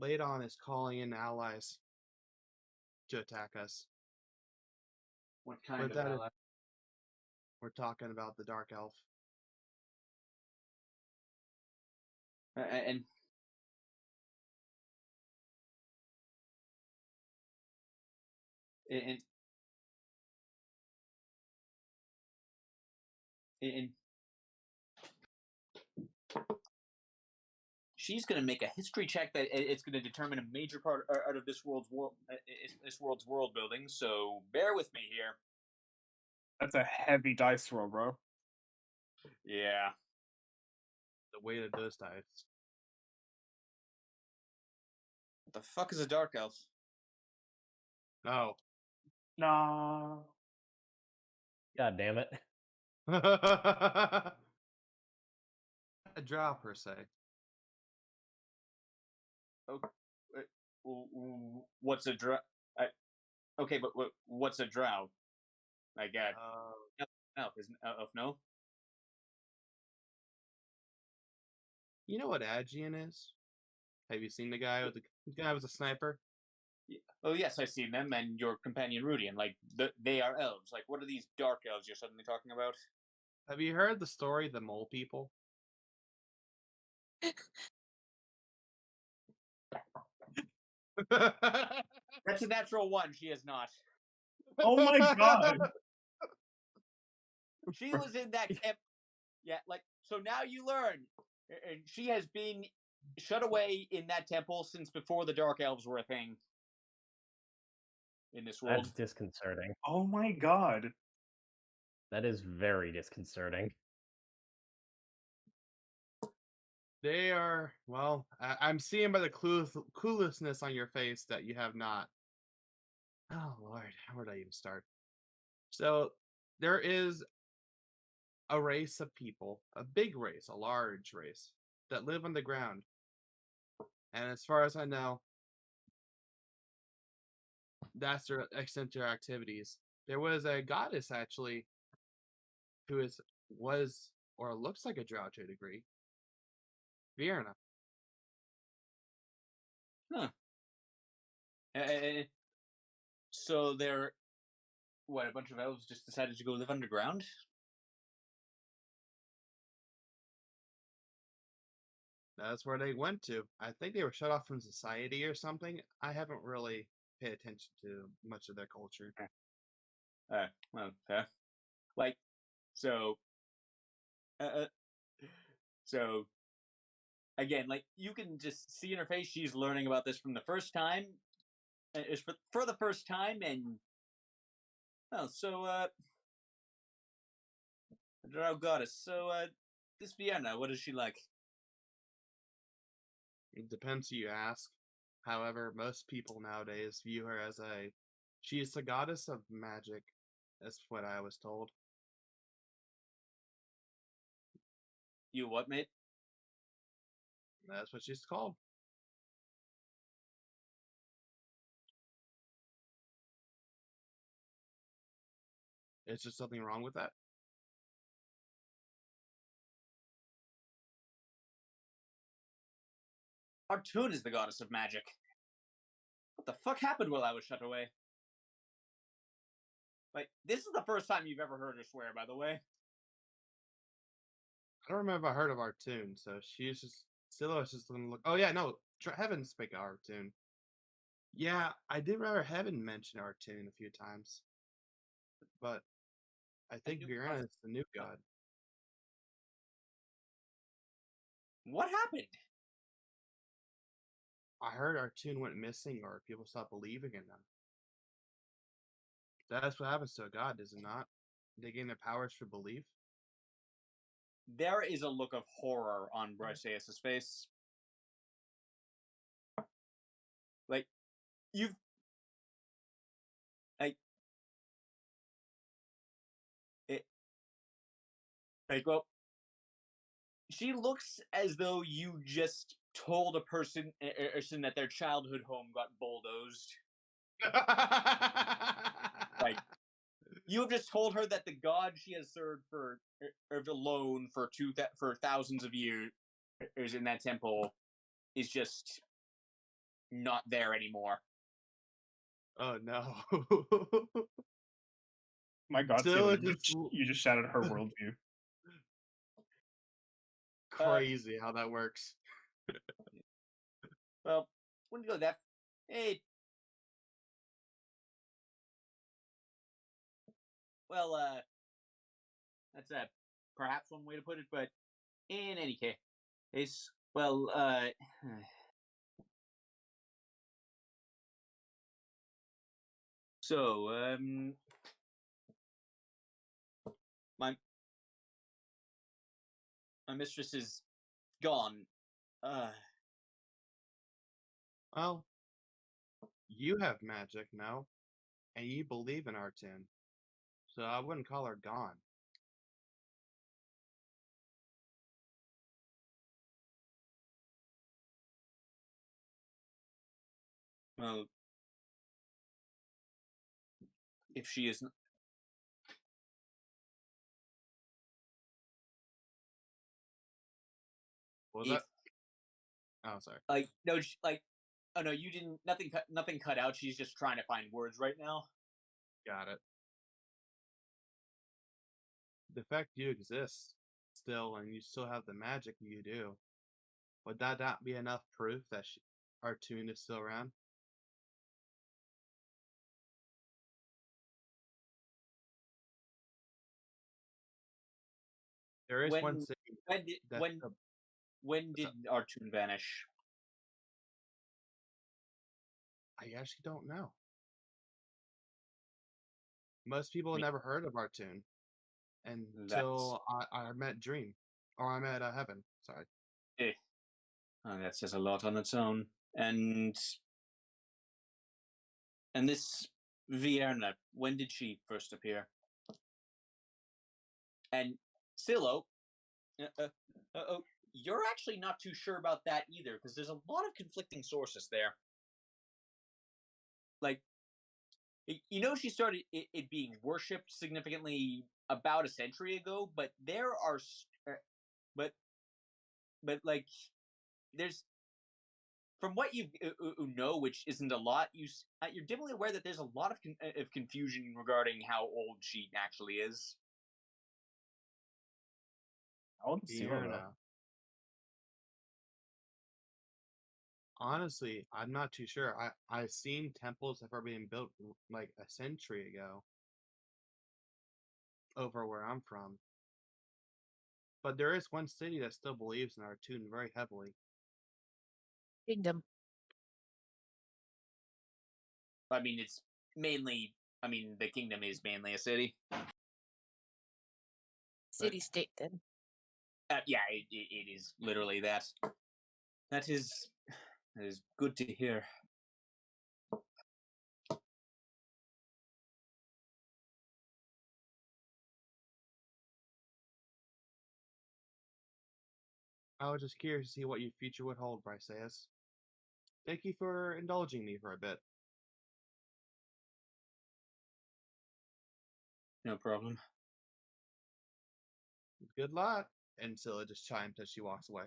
Laidon is calling in allies to attack us. What kind of ally? We're talking about the Dark Elf. And she's going to make a history check that it's going to determine a major part out of this world's world building. So bear with me here. That's a heavy dice roll, bro. Yeah. The weight of those dice. What the fuck is a dark elf? No. No. God damn it. A drow, per se. What's a drow? Okay, but what's a drow? I got elf, isn't elf? No. You know what Aegean is? Have you seen the guy with the guy was a sniper? Oh yes, I've seen them, and your companion Rudian. Like they are elves. Like what are these dark elves you're suddenly talking about? Have you heard the story of the mole people? That's a natural one. She is not. Oh my god! She was in that camp. Yeah, like so now you learn, and she has been shut away in that temple since before the dark elves were a thing in this world. That's disconcerting. Oh my god! That is very disconcerting. They are, well, I'm seeing by the cluelessness on your face that you have not. Oh, Lord, where did I even start? So, there is a race of people, a big race, a large race, that live on the ground. And as far as I know, that's their extent to their activities. There was a goddess, actually, who was, or looks like a drow to a degree, Vienna. Huh. So they're what? A bunch of elves just decided to go live underground. That's where they went to. I think they were shut off from society or something. I haven't really paid attention to much of their culture. Well, fair. Like, so, uh, uh, so again, like you can just see in her face, she's learning about this from the first time. Is for the first time, and oh, so drow goddess. So this Vienna, what is she like? It depends who you ask. However, most people nowadays view her as she is the goddess of magic. That's what I was told. You what, mate? That's what she's called. Is there something wrong with that? Artun is the goddess of magic. What the fuck happened while I was shut away? Like, this is the first time you've ever heard her swear, by the way. I don't remember if I heard of Artoon, so she's just Scylla is just gonna look. Oh yeah, no, Heaven speak of Artoon. Yeah, I did remember Heaven mention Artoon a few times, but I think Virana is the new god. What happened? I heard Artoon went missing, or people stopped believing in them. That's what happens to a god, is it not? They gain their powers for belief. There is a look of horror on Briseus's face. Like, you've like it well, she looks as though you just told a person that their childhood home got bulldozed. Like, you have just told her that the god she has served for alone for for thousands of years is in that temple is just not there anymore. Oh no. My god, Still, Taylor, you just shattered her worldview. Crazy how that works. Well, wouldn't go that. Hey, well, that's perhaps one way to put it, but in any case, well, so my mistress is gone. Well, you have magic now, and you believe in Artoon, so I wouldn't call her gone. Well, if she is What was if that? Oh, sorry. like no, like Oh no, you didn't. Nothing cut out. She's just trying to find words right now. Got it. The fact you exist still, and you still have the magic you do, would that not be enough proof that our tune is still around? There is one When city when did that when when what's did up? Artun vanish? I actually don't know. Most people I mean, never heard of our tune that's until I met Dream, or I met Heaven. Sorry. eh, that says a lot on its own. And this Vierna, when did she first appear? And Silo, uh, uh, oh, you're actually not too sure about that either, because there's a lot of conflicting sources there. Like, she started it being worshipped significantly about a century ago, but there are, but like, there's from what you know, which isn't a lot, you're dimly aware that there's a lot of confusion regarding how old she actually is. How old is Silo, though? Vierna. Honestly, I'm not too sure. I've seen temples that were being built like a century ago over where I'm from. But there is one city that still believes in our tune very heavily. Kingdom. I mean, it's mainly. I mean, the kingdom is mainly a city. City state then. Yeah, it is literally that. That is good to hear. I was just curious to see what your future would hold, Briseus. Thank you for indulging me for a bit. No problem. Good luck. And Scylla just chimes as she walks away.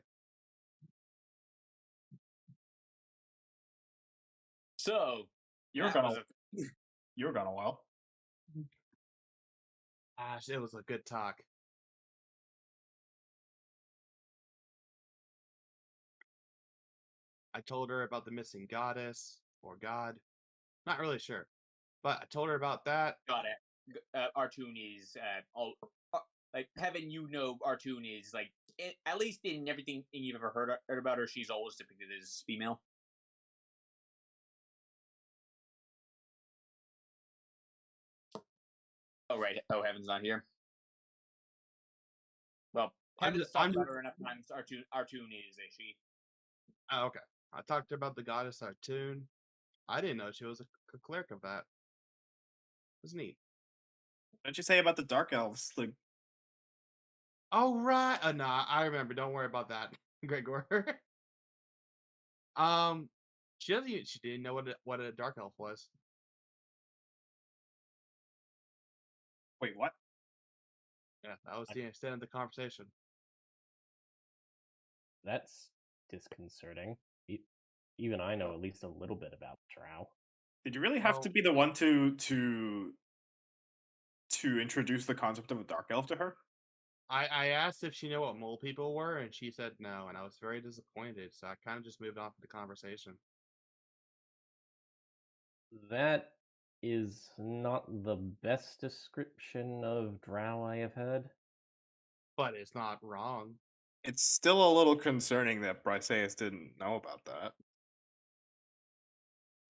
So You were that gone. was You were gone a while. Gosh, it was a good talk. I told her about the missing goddess or god. Not really sure. But I told her about that. got it. Artun is all like Heaven. Artun is like at least in everything you've ever heard about her, she's always depicted as female. Oh right. Oh, Heaven's not here. Well, Heaven's talked about her enough times. Artun is a she. Oh, okay. I talked to her about the goddess Artun. I didn't know she was a cleric of that. It was neat. What did you say about the dark elves? Like, Oh right. Nah, I remember. Don't worry about that, Gregor. She doesn't. She didn't know what a dark elf was. wait, what? Yeah, that was the extent of the conversation. That's disconcerting. Even I know at least a little bit about Drow. Did you really have to Well, be the one to introduce the concept of a dark elf to her? I asked if she knew what mole people were, and she said no, and I was very disappointed. So I kind of just moved on with the conversation. That is not the best description of Drow I have heard. But it's not wrong. It's still a little concerning that Briseus didn't know about that.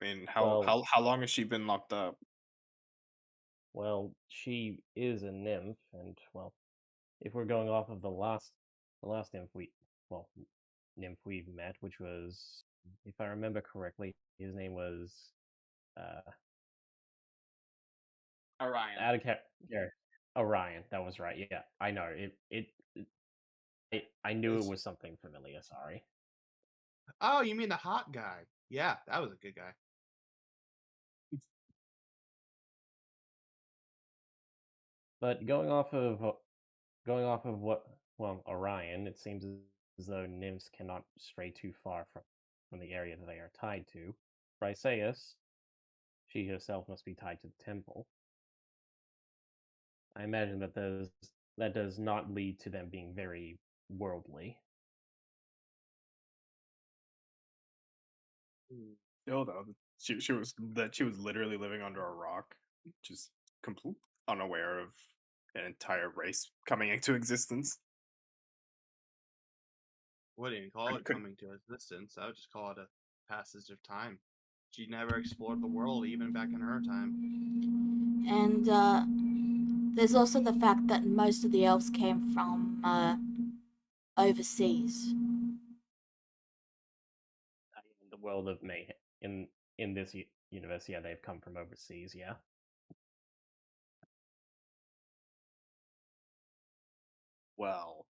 I mean, Well- how long has she been locked up? Well, she is a nymph, and well, if we're going off of the last nymph we've met, which was, if I remember correctly, his name was Orion. Orion. That was right. Yeah, I know I knew it was something familiar. Sorry. Oh, you mean the hot guy? Yeah, that was a good guy. But going off of what Orion, it seems as though nymphs cannot stray too far from from the area that they are tied to. Briseis, she herself must be tied to the temple. I imagine that does not lead to them being very worldly. Still, though, she was literally living under a rock, just complete unaware of an entire race coming into existence. Wouldn't even call it coming to existence. I would just call it a passage of time. She never explored the world, even back in her time. And there's also the fact that most of the elves came from overseas. In the world of mayhem, in this universe, yeah, they've come from overseas, yeah. Well,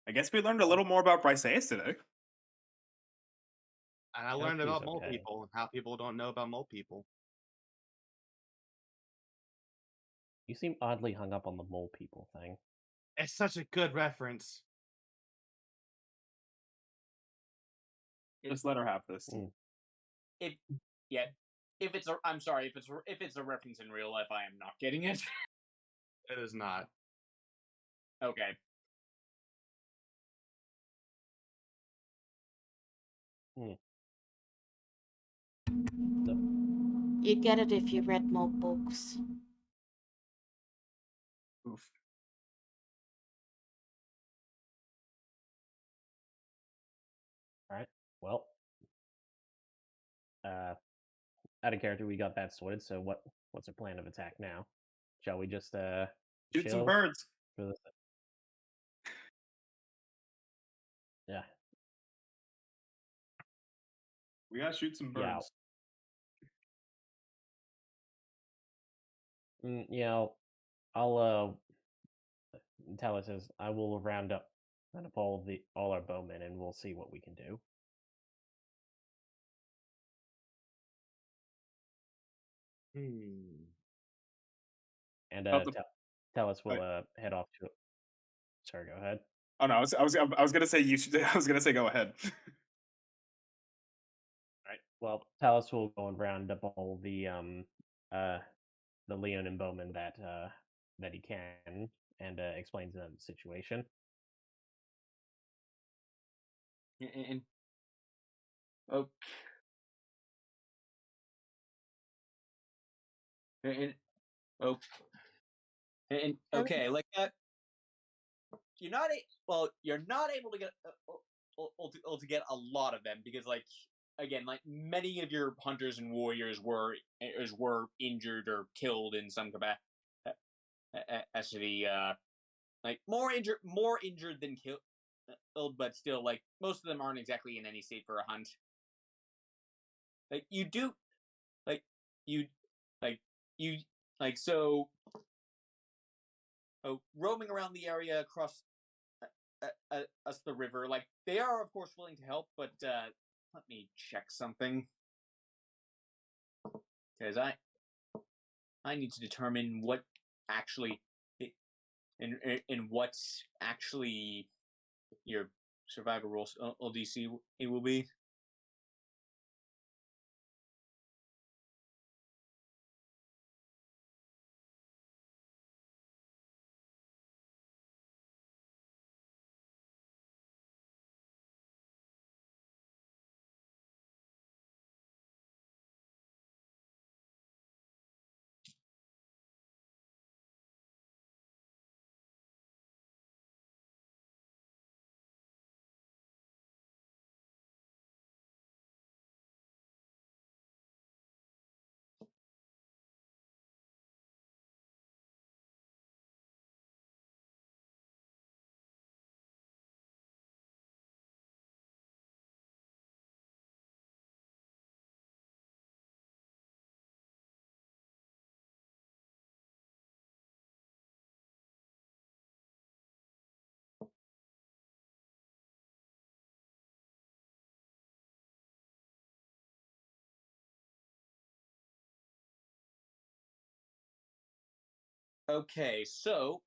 I guess we learned a little more about Briseis today. And I learned she's about mole okay. people and how people don't know about mole people. You seem oddly hung up on the mole people thing. It's such a good reference. Just let her have this. If it's a reference in real life, I am not getting it. It is not. Okay. You get it if you read more books. Oof. Alright, well. Out of character, we got that sorted, so what's our plan of attack now? Shall we just Shoot some chill birds. for the... Yeah. We gotta shoot some birds. Yeah, I'll Talis says I will round up all our bowmen and we'll see what we can do. And Talis will head off to. Sorry, go ahead. Oh no, I was gonna say you should. I was gonna say go ahead. Alright. Well, Talis will go and round up all the Leon and bowmen that he can and explain to them the situation. And oh. And oh. And okay, like you're not able to get to get a lot of them because, like, again, like many of your hunters and warriors were injured or killed in some capacity. Like more injured than killed, but still, like most of them aren't exactly in any state for a hunt. Like you do, like so. Roaming around the area across the river, like they are of course willing to help, but let me check something because I need to determine what actually in what's actually your survivor roll DC it will be. Okay, so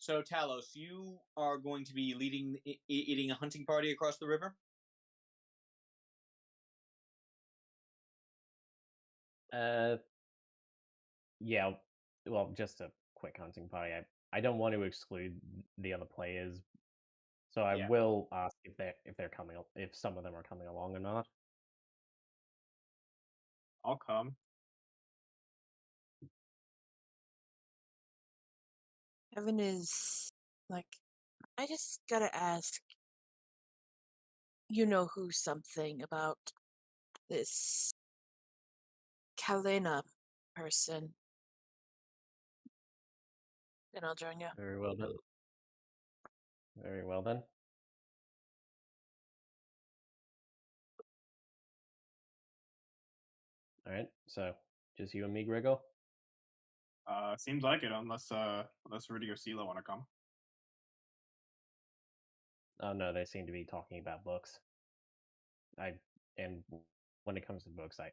So, Talos, you are going to be leading a hunting party across the river? Yeah. Well, just a quick hunting party. I don't want to exclude the other players, so I Yeah. will ask if they're coming, if some of them are coming along or not. I'll come. Evan is like, I just gotta ask, you know who something about this Kalena person. Then I'll join you. Very well then. Very well then. All right. So just you and me, Gregor. Seems like it, unless Rudy or Sela want to come. Oh no, they seem to be talking about books. And when it comes to books, I'd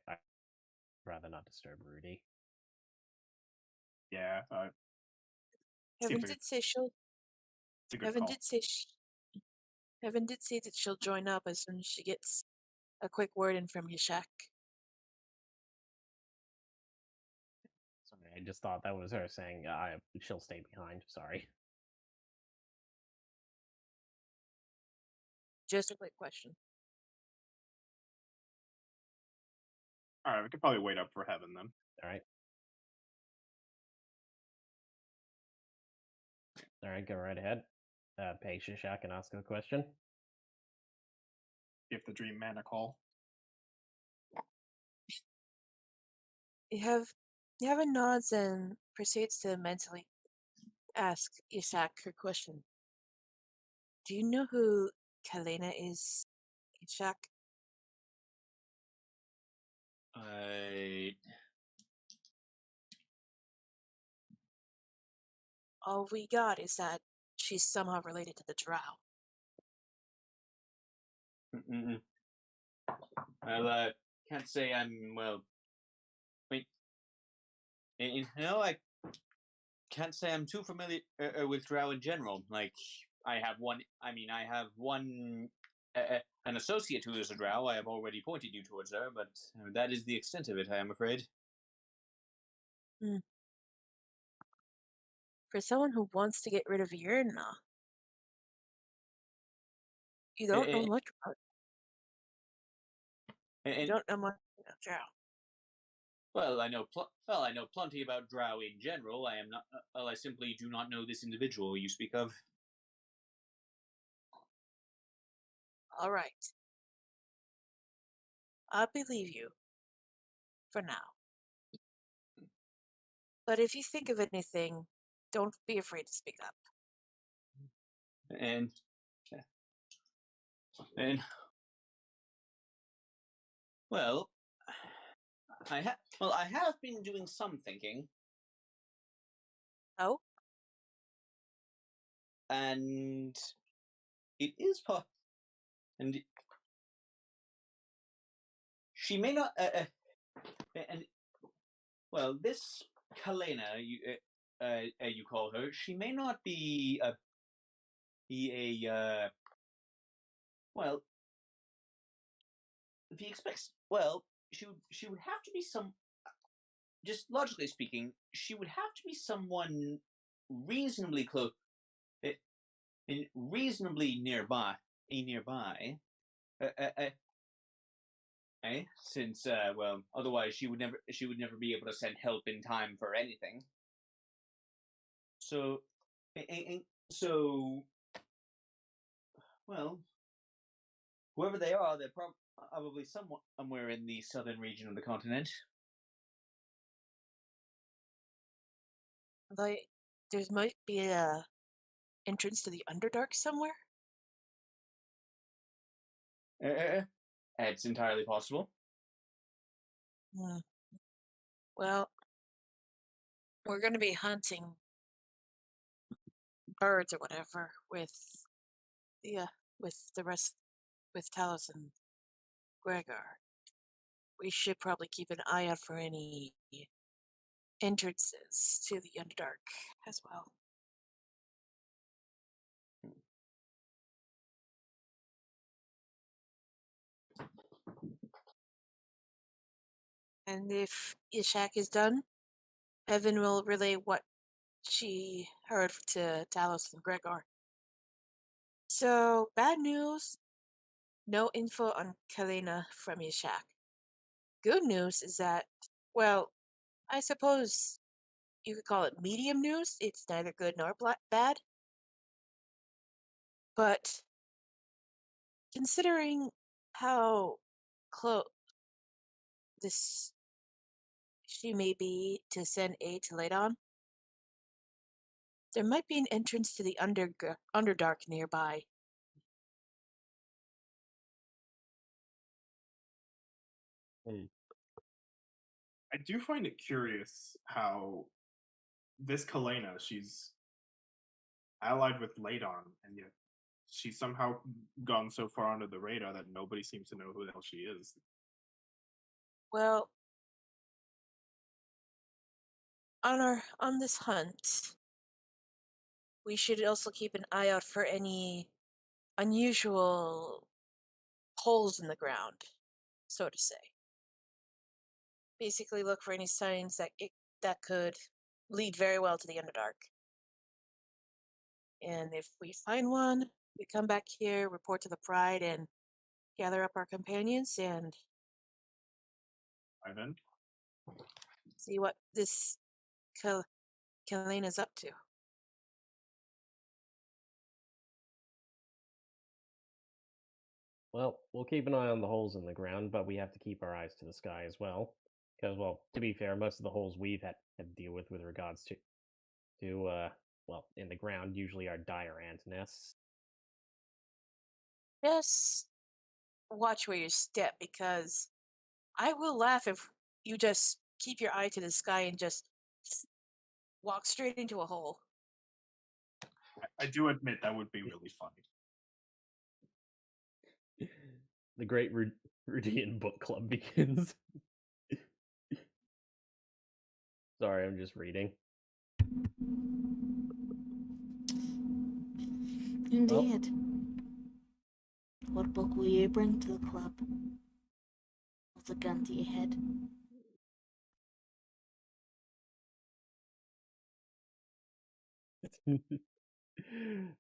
rather not disturb Rudy. Yeah, Evan seems like did say she'll. it's a good Evan call. did say Evan did say that she'll join up as soon as she gets a quick word in from Yashak. Sorry, I just thought that was her saying she'll stay behind. Sorry. Just a quick question. All right, we could probably wait up for Heaven then. All right. All right, go right ahead. Pay Shishak and ask a question. Give the Dream Man a call. Yavin nods and proceeds to mentally ask Ishak her question. Do you know who Kalena is, Ishak? All we got is that she's somehow related to the Drow. Well, can't say I'm, well... I mean, I can't say I'm too familiar with Drow in general. Like, I have one an associate who is a Drow. I have already pointed you towards her, but that is the extent of it, I am afraid. For someone who wants to get rid of Yurna, you don't know much about it. You don't know much about Drow. Well, I know plenty about Drow in general. I am not. I simply do not know this individual you speak of. All right. I believe you. For now. But if you think of anything, don't be afraid to speak up. And well, I have been doing some thinking. Oh? And it is and she may not. And well, this Kalena, you call her. She may not be a well. If he expects, well, she would have to be some. Just logically speaking, she would have to be someone reasonably close, reasonably nearby. Since well, otherwise she would never be able to send help in time for anything. So, well, whoever they are, they're probably somewhere in the southern region of the continent. Like, there might be a entrance to the Underdark somewhere? It's entirely possible. Well, we're going to be hunting birds or whatever with the rest, with Talos and Gregor. We should probably keep an eye out for any entrances to the Underdark as well. And if Ishak is done, Evan will relay what she heard to Talos and Gregor. So, bad news, no info on Kalina from Ishak. Good news is that, well, I suppose you could call it medium news. It's neither good nor bad. But considering how close this she may be to send aid to Ladon, there might be an entrance to the Underdark nearby. I do find it curious how this Kalena, she's allied with Ladon, and yet she's somehow gone so far under the radar that nobody seems to know who the hell she is. Well, on this hunt, we should also keep an eye out for any unusual holes in the ground, so to say. Basically, look for any signs that could lead very well to the Underdark. And if we find one, we come back here, report to the Pride, and gather up our companions and Ivan? see what this Kalena's up to. Well, we'll keep an eye on the holes in the ground, but we have to keep our eyes to the sky as well. Because, well, to be fair, most of the holes we've had to deal with regards to well, in the ground usually are dire ant nests. Just watch where you step, because I will laugh if you just keep your eye to the sky and just walk straight into a hole. I do admit that would be really funny. The Great Rudian Book Club begins. Sorry, I'm just reading. Indeed. What book will you bring to the club? What's a gun to your head?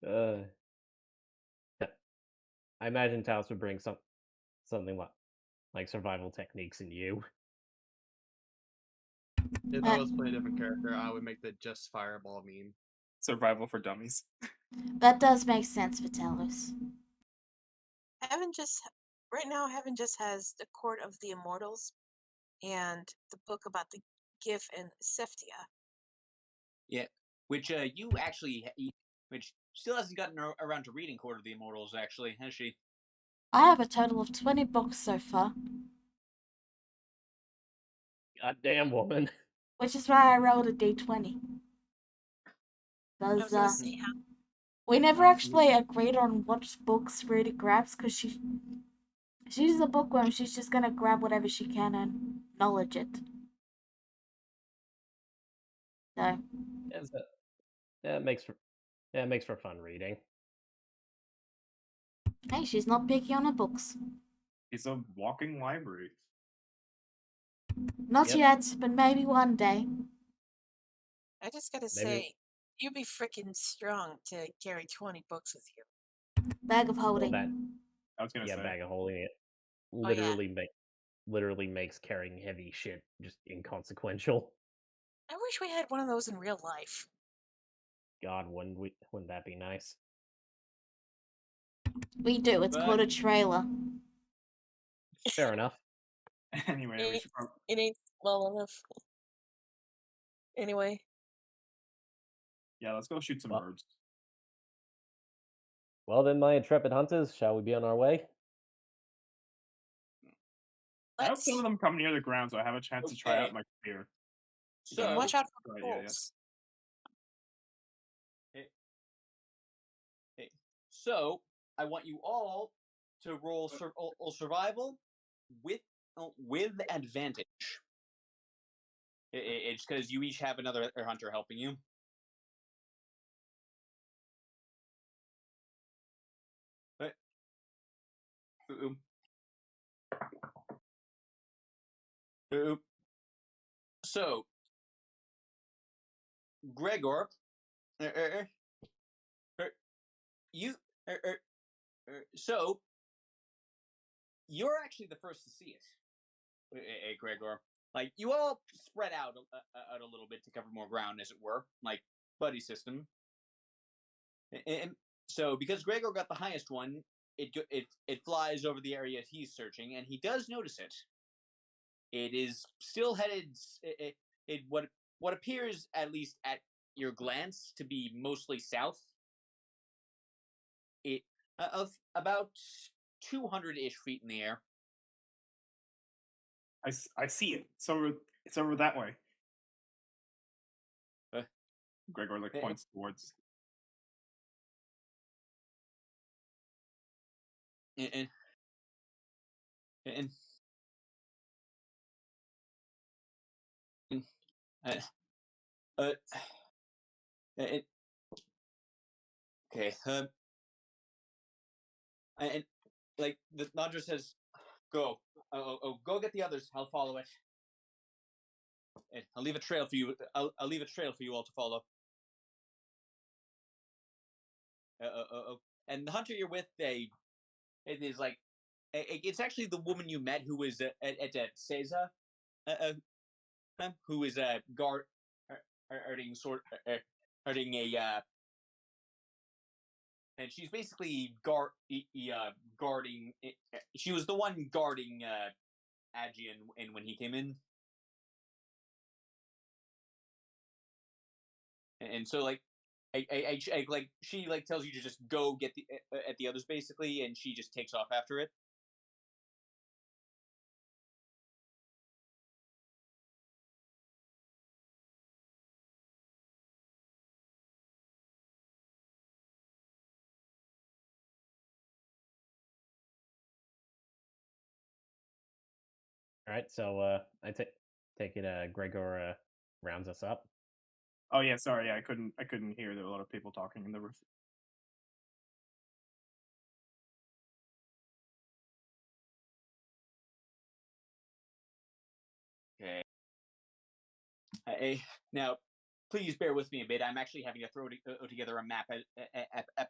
uh, I imagine Taos would bring something like survival techniques in you. If I was playing a different character, I would make the just fireball meme. Survival for dummies. That does make sense for Talos. Right now, Heaven just has the Court of the Immortals and the book about the Gif and Seftia. Yeah, which which still hasn't gotten around to reading Court of the Immortals, actually, has she? I have a total of 20 books so far, Goddamn woman. which is why I rolled a d20. I was gonna Because say, how we never actually agreed on what books Rudy grabs, because she's a bookworm. She's just gonna grab whatever she can and knowledge it. So, Yeah, it makes for fun reading. hey, she's not picky on her books. She's a walking library. Not Yep. yet, but maybe one day. I just gotta Maybe- say, you'd be freaking strong to carry 20 books with you. Bag of holding. that- I was gonna say. bag of holding it Oh, yeah. literally makes carrying heavy shit just inconsequential. I wish we had one of those in real life. God, wouldn't that be nice? We do. It's called a trailer. Fair enough. Anyway, we should probably... It ain't well enough. Anyway, Yeah, let's go shoot some Well- birds. Well then, my intrepid hunters, shall we be on our way? I hope let's some of them come near the ground so I have a chance to try Okay. out my spear. So, watch out for Right, the yeah, yeah. holes. so I want you all to roll survival with advantage. It's because you each have another hunter helping you. But, ooh. So, Gregor, you, so you're actually the first to see it, Gregor. Like you all spread out a little bit to cover more ground, as it were, like buddy system. And so, because Gregor got the highest one, it flies over the area he's searching, and he does notice it. It is still headed. What appears, at least at your glance, to be mostly south. It of about 200-ish feet in the air. I see it. It's over that way. Gregor like points towards. And uh, uh, and, okay. And like the Nodra says, "Go, go get the others. I'll follow it. And I'll leave a trail for you. I'll leave a trail for you all to follow." And the hunter you're with, it is like, it's actually the woman you met who was at Cesar, who is guarding hurting a and she's basically guarding. She was the one guarding Agian when he came in, and so like, like she like tells you to just go get the at the others basically, and she just takes off after it. All right, so I take it. Gregor rounds us up. Oh yeah, sorry, I couldn't hear. There were a lot of people talking in the roof. Okay. Now, please bear with me a bit. I'm actually having to throw together a map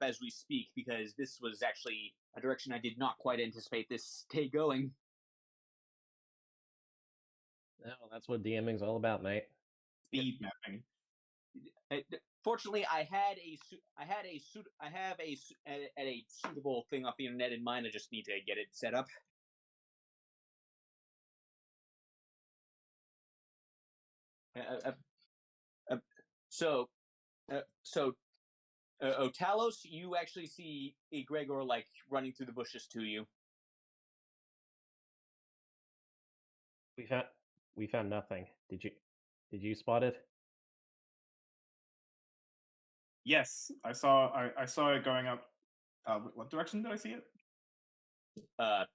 as we speak, because this was actually a direction I did not quite anticipate this day going. Well, that's what DMing's all about, mate. Speed mapping. Fortunately, I have a suitable thing off the internet in mind. I just need to get it set up. So Talos, you actually see Gregor like running through the bushes to you. We found nothing. Did you spot it? Yes, I saw it going up. What direction did I see it?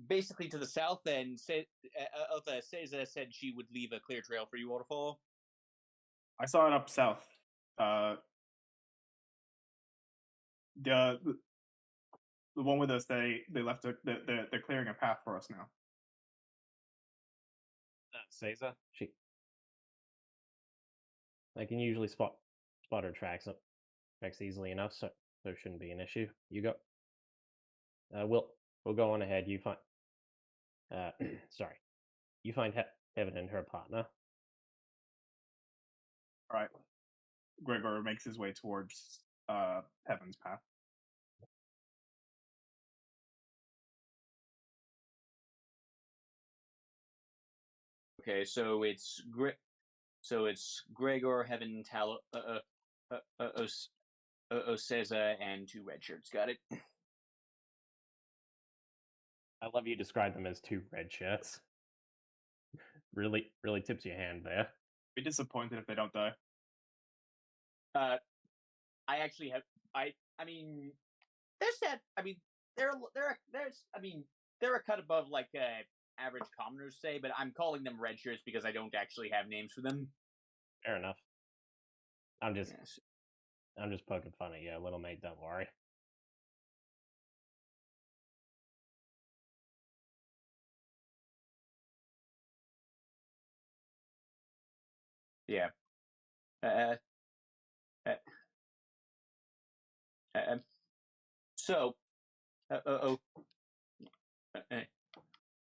Basically to the south, and Cesar said she would leave a clear trail for you all to follow. I saw it up south. The one with us, they left they're clearing a path for us now. Cesar? I can usually spot her tracks easily enough, so there shouldn't be an issue. You go. We'll go on ahead. You find. Sorry. You find Heaven and her partner. All right. Gregor makes his way towards Heaven's path. Okay, so it's Gregor, Heaven, Cesar, and 2 red shirts. Got it. I love you describe them as 2 red shirts. Really tips your hand there. Be disappointed if they don't die. I actually have. I mean, there's that. I mean, they're a cut above like average commoners say, but I'm calling them red shirts because I don't actually have names for them. Fair enough. I'm just poking fun at you, little mate. Don't worry. Yeah. Uh, uh, uh, so, oh,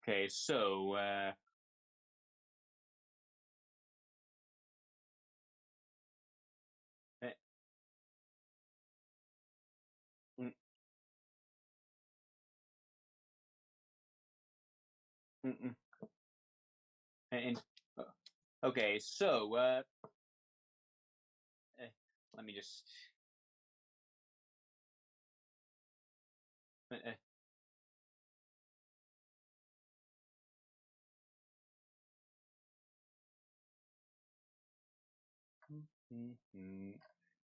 okay, so, mm, mm, mm, and, okay, so, let me just, uh, mm,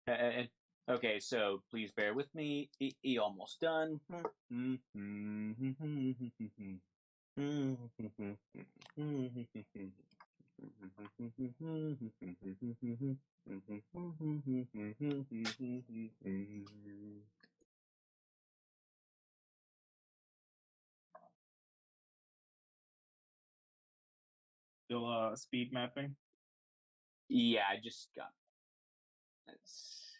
and, okay, so please bear with me. Almost done. Still speed mapping. Yeah, I just got. That's,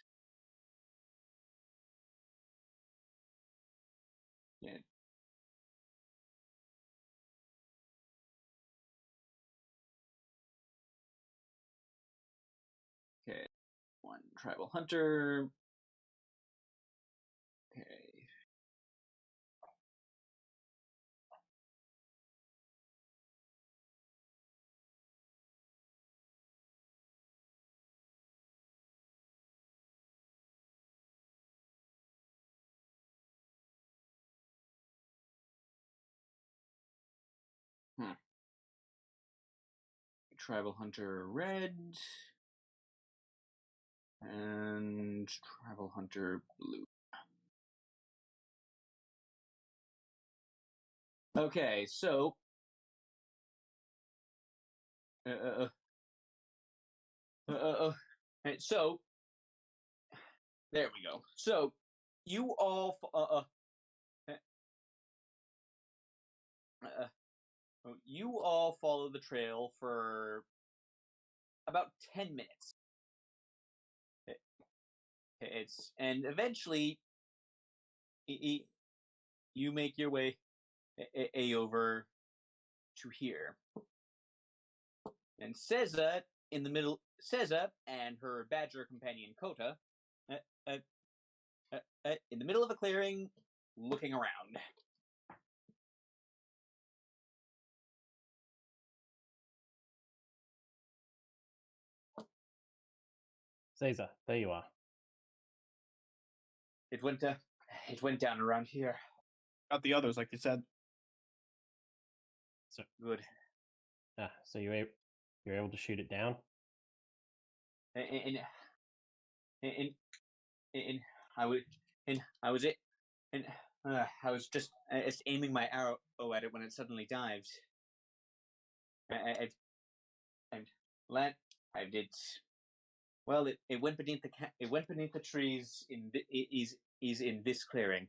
yeah. Okay. One tribal hunter. Okay. Hmm. Tribal hunter red. And tribal hunter blue. Okay, so. So there we go. So you all uh, uh, you all follow the trail for about 10 minutes. It's and eventually you make your way over to here. And Seza in the middle, Seza and her badger companion Kota, uh, uh, in the middle of a clearing, looking around. Caesar, there you are. It went down around here. Got the others, like you said. So Good. So you're able to shoot it down. And I was it, and I was just aiming my arrow at it when it suddenly dived. And I did. Well, it went beneath the trees is in this clearing,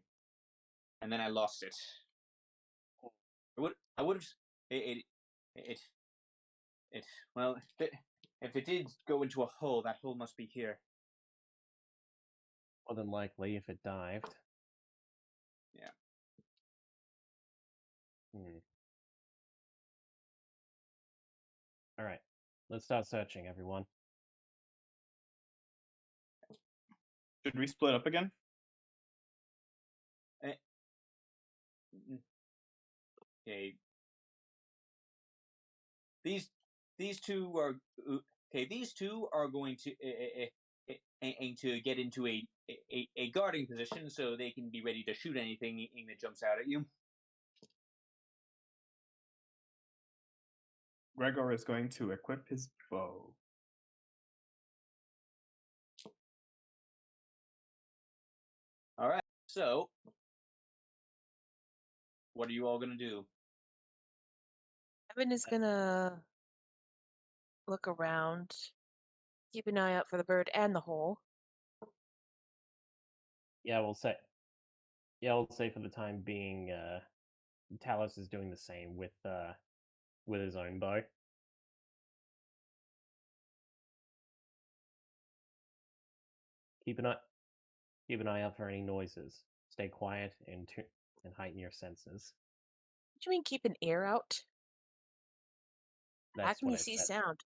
and then I lost it. I would have it it it well if it did go into a hole, that hole must be here. More than likely, if it dived. Yeah. All right, let's start searching, everyone. Should we split up again? Okay. These two are okay. These two are going to aim to get into a guarding position so they can be ready to shoot anything that jumps out at you. Gregor is going to equip his bow. All right. So, what are you all going to do? Evan is gonna look around, keep an eye out for the bird and the hole. Yeah, we'll say. Yeah, I'll say for the time being, Talos is doing the same with his own bow. Keep an eye out for any noises. Stay quiet and heighten your senses. What do you mean keep an ear out? How That's can what you I see said. sound?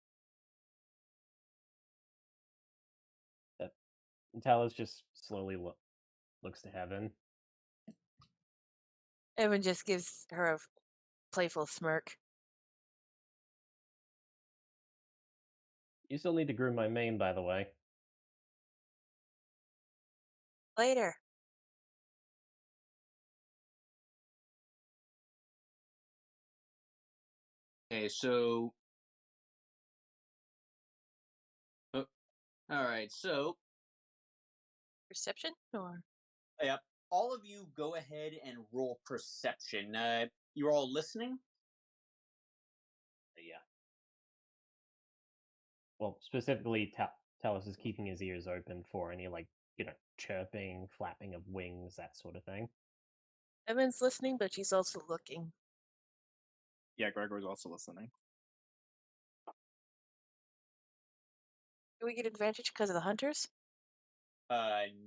Talos just slowly looks to heaven. Evan just gives her a playful smirk. You still need to groom my mane, by the way. Later. Okay, so. Oh, all right, so Perception? Or yeah, all of you go ahead and roll perception. You're all listening. Yeah. Well, specifically, Talos is keeping his ears open for any, like, chirping, flapping of wings, that sort of thing. Evan's listening, but she's also looking. Yeah, Gregor's also listening. Do we get advantage because of the hunters?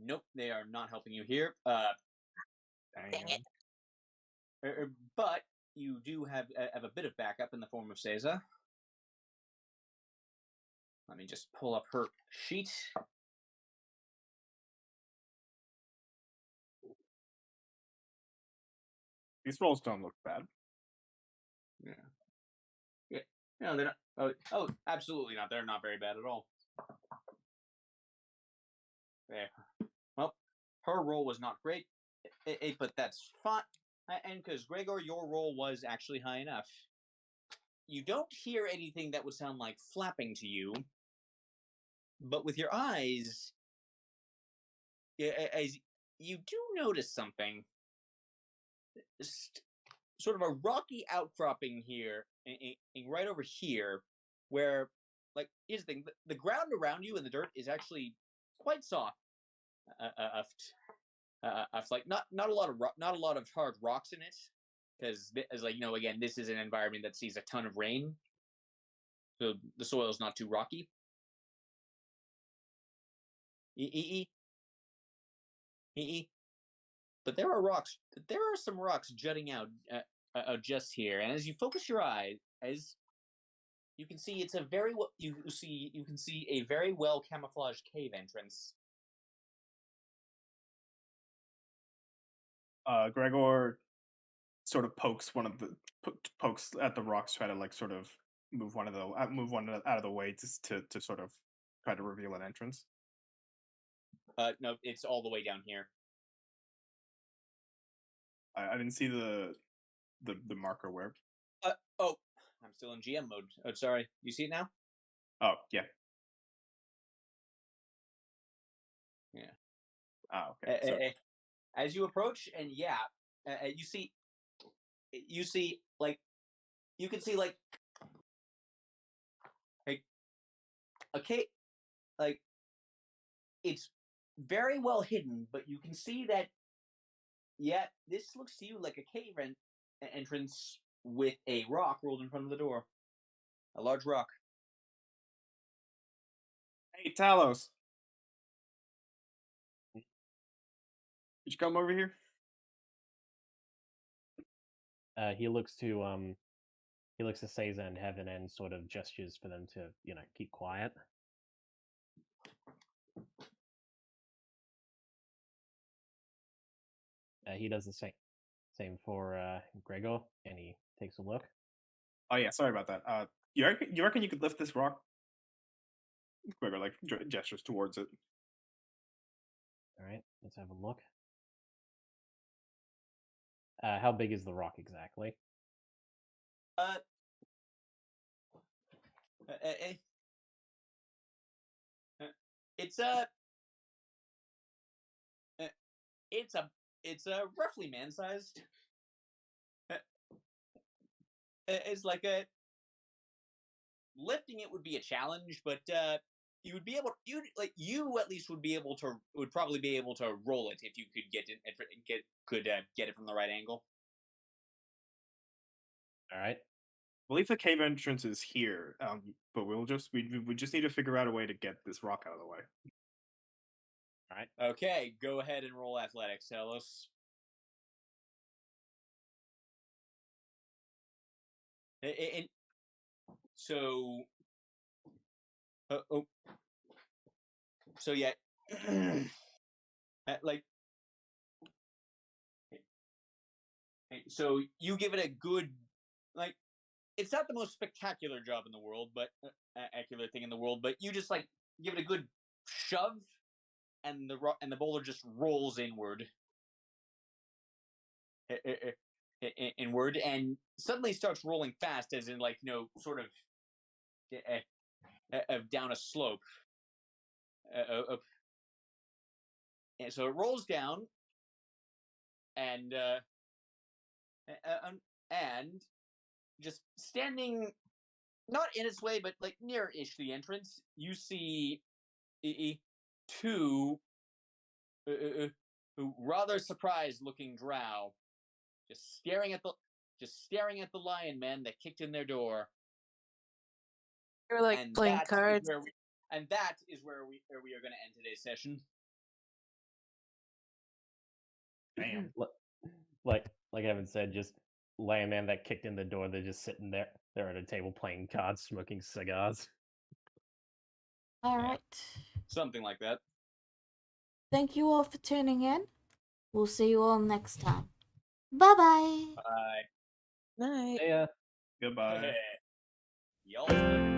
Nope, they are not helping you here. Dang it. But you do have a bit of backup in the form of Seiza. Let me just pull up her sheet. These rolls don't look bad. Yeah. No, they're not. Oh, absolutely not. They're not very bad at all. There. Well, her roll was not great, but that's fine. And because Gregor, your roll was actually high enough. You don't hear anything that would sound like flapping to you, but with your eyes, as you do notice something. Sort of a rocky outcropping here, right over here, where, like, here's the thing: the ground around you in the dirt is actually quite soft. Like not a lot of not a lot of hard rocks in it, because as like again, this is an environment that sees a ton of rain, so the soil is not too rocky. But there are rocks. There are some rocks jutting out just here, and as you focus your eye, as you can see, it's a very you can see a very well camouflaged cave entrance. Gregor sort of pokes pokes at the rocks, try to like sort of move one out of the way to sort of try to reveal an entrance. No, it's all the way down here. I didn't see the marker where. Oh, I'm still in GM mode. Oh, sorry. You see it now? Oh, yeah. Yeah. Oh, okay. As you approach, and yeah, you see like you can see like okay, like it's very well hidden, but you can see that. Yeah, this looks to you like a cave entrance with a rock rolled in front of the door. A large rock. Hey, Talos. Did you come over here? He looks to Seiza and Heaven and sort of gestures for them to, keep quiet. He does the same for Gregor, and he takes a look. Oh yeah, sorry about that. You reckon you could lift this rock? Gregor like gestures towards it. All right, let's have a look. How big is the rock exactly? It's roughly man-sized. It's like lifting it would be a challenge, but you would be able you at least would probably be able to roll it if you could get it from the right angle. All right. I believe the cave entrance is here, but we just need to figure out a way to get this rock out of the way. Alright. Okay, go ahead and roll athletics, Talos. And so, so yeah, like, so you give it a good, like, it's not the most spectacular job in the world, but accurate thing in the world, but you just like give it a good shove, and the boulder just rolls inward, inward, and suddenly starts rolling fast, as in like sort of down a slope. And so it rolls down, and and just standing, not in its way, but like near-ish the entrance, you see two rather surprised-looking drow just staring at the lion men that kicked in their door. You're like And playing that cards. is where we are going to end today's session. Damn. Like Evan said, just lion man that kicked in the door. They're just sitting there. They're at a table playing cards, smoking cigars. All Yeah. right. Something like that. Thank you all for tuning in. We'll see you all next time. Bye-bye. Bye. Night. Yeah. Goodbye. Y'all.